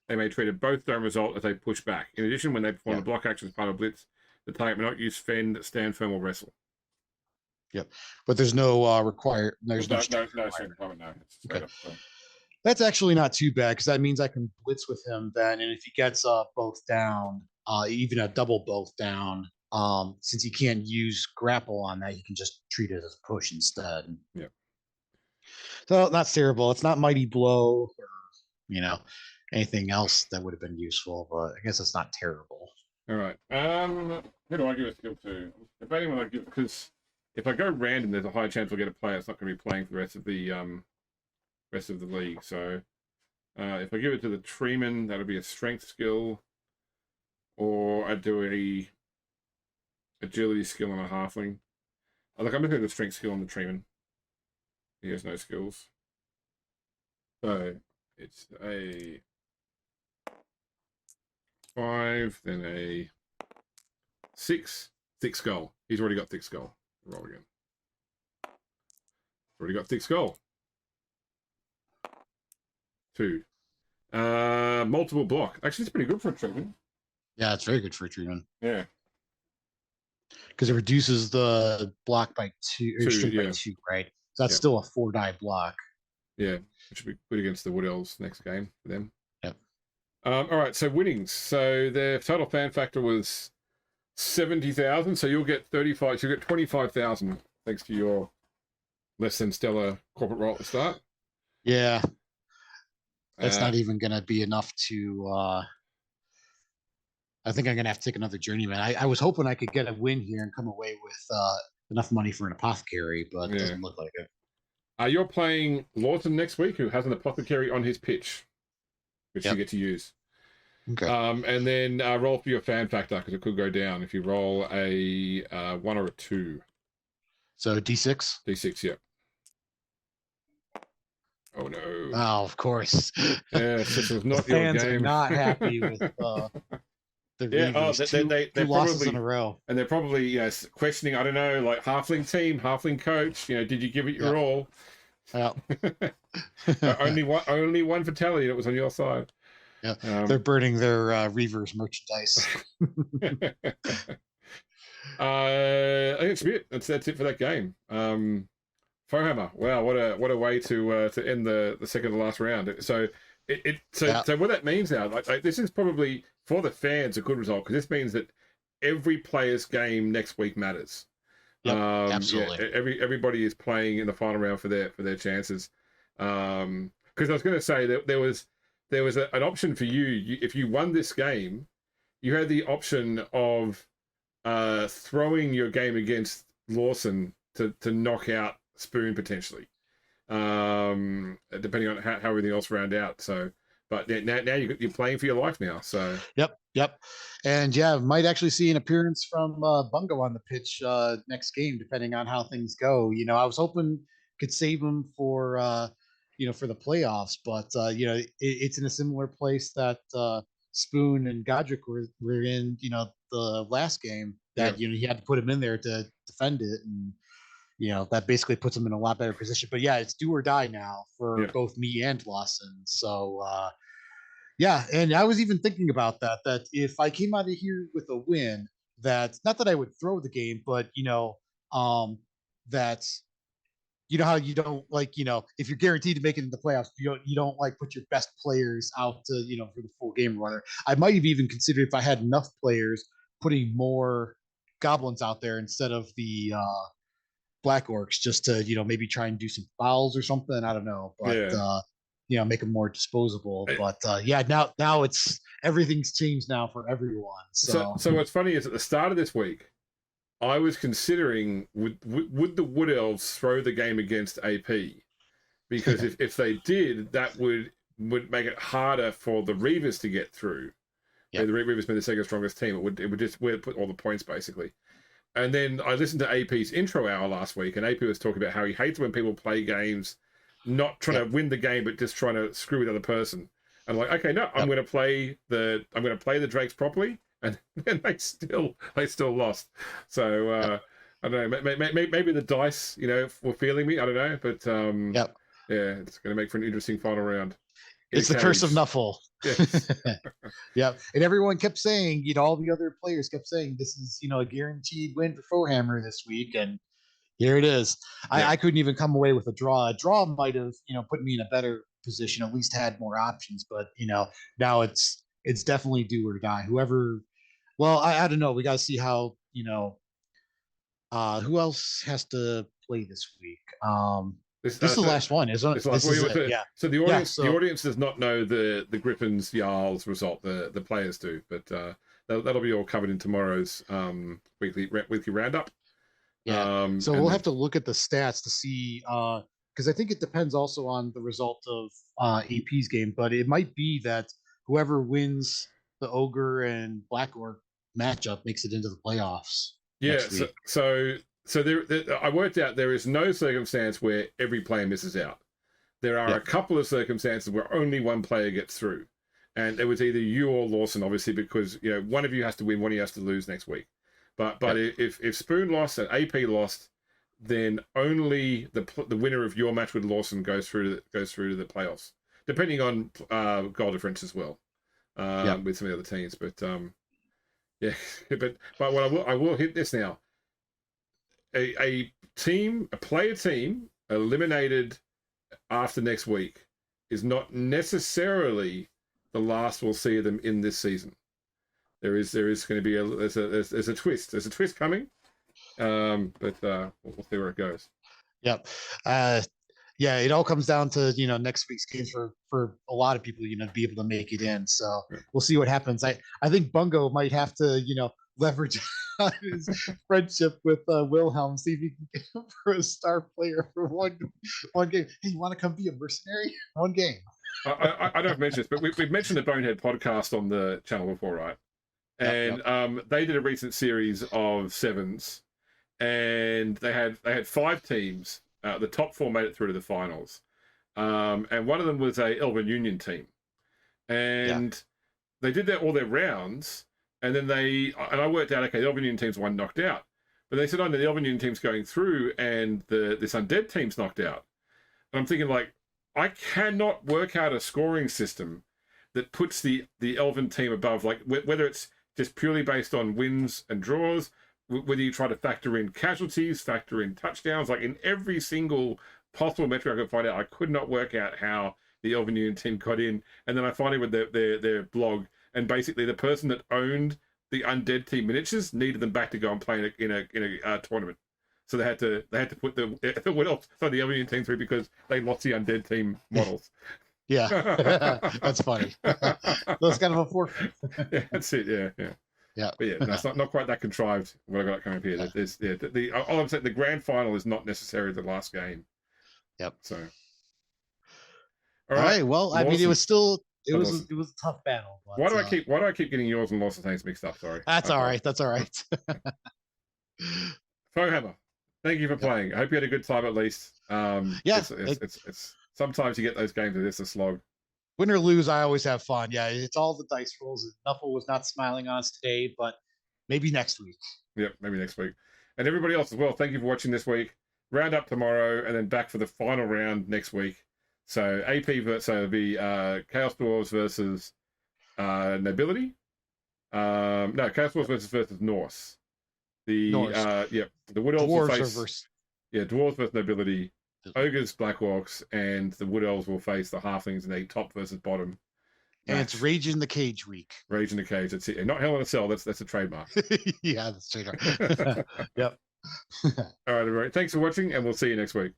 S1: they may treat a both down result as they push back. In addition, when they perform a block action as part of a blitz, the target may not use fend, stand firm, or wrestle.
S2: Yep, but there's no
S1: No,
S2: strength required.
S1: no. It's straight
S2: Okay.
S1: up. So.
S2: That's actually not too bad because that means I can blitz with him then, and if he gets both down, even a double both down, since he can't use grapple on that, he can just treat it as a push instead.
S1: Yeah.
S2: So that's terrible. It's not mighty blow or anything else that would have been useful, but I guess it's not terrible.
S1: All right. Who do I give a skill to? Debating what I give, because if I go random, there's a high chance I'll get a player that's not going to be playing for the rest of the league. So if I give it to the Treeman, that'll be a strength skill, or I'd do a agility skill on a halfling. Look, I'm looking at the strength skill on the Treeman. He has no skills. So it's a 5, then a 6, thick skull. He's already got thick skull. Roll again. Already got thick skull. 2. Multiple block. Actually, it's pretty good for a treatment.
S2: Yeah, it's very good for a treatment.
S1: Yeah.
S2: Because it reduces the block by 2, or strength by 2, right? So that's still a 4-die block.
S1: Yeah, which should be good against the Wood Elves next game for them.
S2: Yep.
S1: All right, so winnings. So their total fan factor was 70,000. So you'll get 35. So you'll get 25,000 thanks to your less than stellar corporate role at the start.
S2: Yeah. That's not even going to be enough to. I think I'm going to have to take another journeyman. I was hoping I could get a win here and come away with enough money for an apothecary, but it doesn't look like it.
S1: You're playing Lawton next week, who has an apothecary on his pitch, which you get to use.
S2: Okay.
S1: And then roll for your fan factor, because it could go down if you roll a 1 or a 2.
S2: So D6?
S1: D6, yeah. Oh, no.
S2: Oh, of course.
S1: Yeah, this was not
S2: the
S1: your
S2: fans
S1: game.
S2: are not happy with the Reavers. Two losses in a row.
S1: And they're probably questioning, I don't know, like halfling team, halfling coach, did you give it your all?
S2: Yeah.
S1: only one fatality that was on your side.
S2: Yeah, they're burning their Reavers merchandise.
S1: I think it's it. That's it for that game. Foehammer. Wow, what a way to end the second to last round. So so what that means now, like this is probably for the fans a good result, because this means that every player's game next week matters.
S2: Yep, absolutely.
S1: Yeah, everybody is playing in the final round for their chances. Because I was going to say that there was an option for you. If you won this game, you had the option of throwing your game against Lawson to knock out Spoon potentially, depending on how everything else round out. So, but now you're playing for your life now. So
S2: yep, and might actually see an appearance from Bungo on the pitch next game, depending on how things go. I was hoping could save him for for the playoffs, but it's in a similar place that Spoon and Godric were in. The last game that he had to put him in there to defend it, and that basically puts him in a lot better position. But it's do or die now for both me and Lawson. So and I was even thinking about that if I came out of here with a win, that not that I would throw the game, but that how you don't if you're guaranteed to make it into the playoffs, you don't put your best players out to for the full game runner. I might have even considered, if I had enough players, putting more goblins out there instead of the Black Orcs, just to maybe try and do some fouls or something. I don't know, but make them more disposable. But now it's everything's changed now for everyone. So
S1: what's funny is at the start of this week, I was considering would the Wood Elves throw the game against AP, because if they did, that would make it harder for the Reavers to get through. The Reavers being the second strongest team, it would just put all the points basically. And then I listened to AP's intro hour last week, and AP was talking about how he hates when people play games not trying to win the game, but just trying to screw with the other person. And like, okay, no, I'm going to play the Drakes properly, and then they still lost. So I don't know, maybe the dice, were feeling me. I don't know, but yeah, it's going to make for an interesting final round.
S2: It's the curse of Nuffle.
S1: Yes.
S2: Yeah, and everyone kept saying, all the other players kept saying this is, a guaranteed win for Fohammer this week, and here it is. Yeah. I couldn't even come away with a draw. A draw might have, put me in a better position, at least had more options. But now it's definitely do or die. Whoever, well, I don't know. We got to see how who else has to play this week. This is the last one, isn't it? This is it. Yeah.
S1: So the audience does not know the Griffins Jarls result. The players do, but that'll be all covered in tomorrow's weekly roundup.
S2: Yeah. So we'll have to look at the stats to see, because I think it depends also on the result of AP's game. But it might be that whoever wins the Ogre and Black Orc matchup makes it into the playoffs.
S1: Yeah. So there, I worked out there is no circumstance where every player misses out. There are a couple of circumstances where only one player gets through, and it was either you or Lawson, obviously, because one of you has to win, one of you has to lose next week. But if Spoon lost and AP lost, then only the winner of your match with Lawson goes through to the playoffs, depending on goal difference as well, with some of the other teams. But yeah, but what I will hit this now. A player team eliminated after next week is not necessarily the last we'll see of them in this season. There is going to be there's a twist. There's a twist coming, but we'll see where it goes.
S2: Yep. Yeah, it all comes down to next week's games for a lot of people to be able to make it in. So we'll see what happens. I think Bungo might have to leverage on his friendship with Wilhelm, see if he can get him for a star player for one game. Hey, you want to come be a mercenary? One game.
S1: I don't have mentioned this, but we've mentioned the Bonehead podcast on the channel before, right? And they did a recent series of sevens, and they had 5 teams. The top 4 made it through to the finals, and one of them was a Elven Union team, and they did all their rounds, and then I worked out, okay, the Elven Union team's one knocked out, but they said, oh no, the Elven Union team's going through, and this undead team's knocked out, and I'm thinking, like, I cannot work out a scoring system that puts the Elven team above, like, whether it's just purely based on wins and draws, whether you try to factor in casualties, factor in touchdowns, like in every single possible metric I could find out, I could not work out how the Elven Union team got in. And then I finally read their blog, and basically the person that owned the undead team miniatures needed them back to go and play in a tournament. So they had to put the Elven Union team through because they lost the undead team models.
S2: Yeah, that's funny. That's kind of a forfeit.
S1: Yeah, that's it. Yeah. But yeah, that's not quite that contrived. What I got coming up here. All I'm saying, the grand final is not necessarily the last game.
S2: Yep.
S1: So.
S2: All right. Well, awesome. I mean, it was a tough battle. But,
S1: why do I keep getting yours and Lawson's names mixed up? Sorry.
S2: That's all right. That's all right.
S1: Fohammer, thank you for playing. I hope you had a good time at least. It's sometimes you get those games and it's a slog.
S2: Win or lose, I always have fun. Yeah, it's all the dice rolls. Nuffle was not smiling on us today, but maybe next week.
S1: Yep, maybe next week. And everybody else as well, thank you for watching this week. Round up tomorrow, and then back for the final round next week. So AP it'll be Chaos Dwarves versus Nobility. No, Chaos Dwarves versus Norse. The Wood Elves will face Dwarves versus Nobility. Ogres, Black Orcs, and the Wood Elves will face the Halflings in a top versus bottom.
S2: And it's Rage in the Cage week.
S1: Rage in the Cage. That's it. Not Hell in a Cell. That's a trademark.
S2: Yeah, that's trademark. Yep.
S1: All right, everybody. Thanks for watching, and we'll see you next week.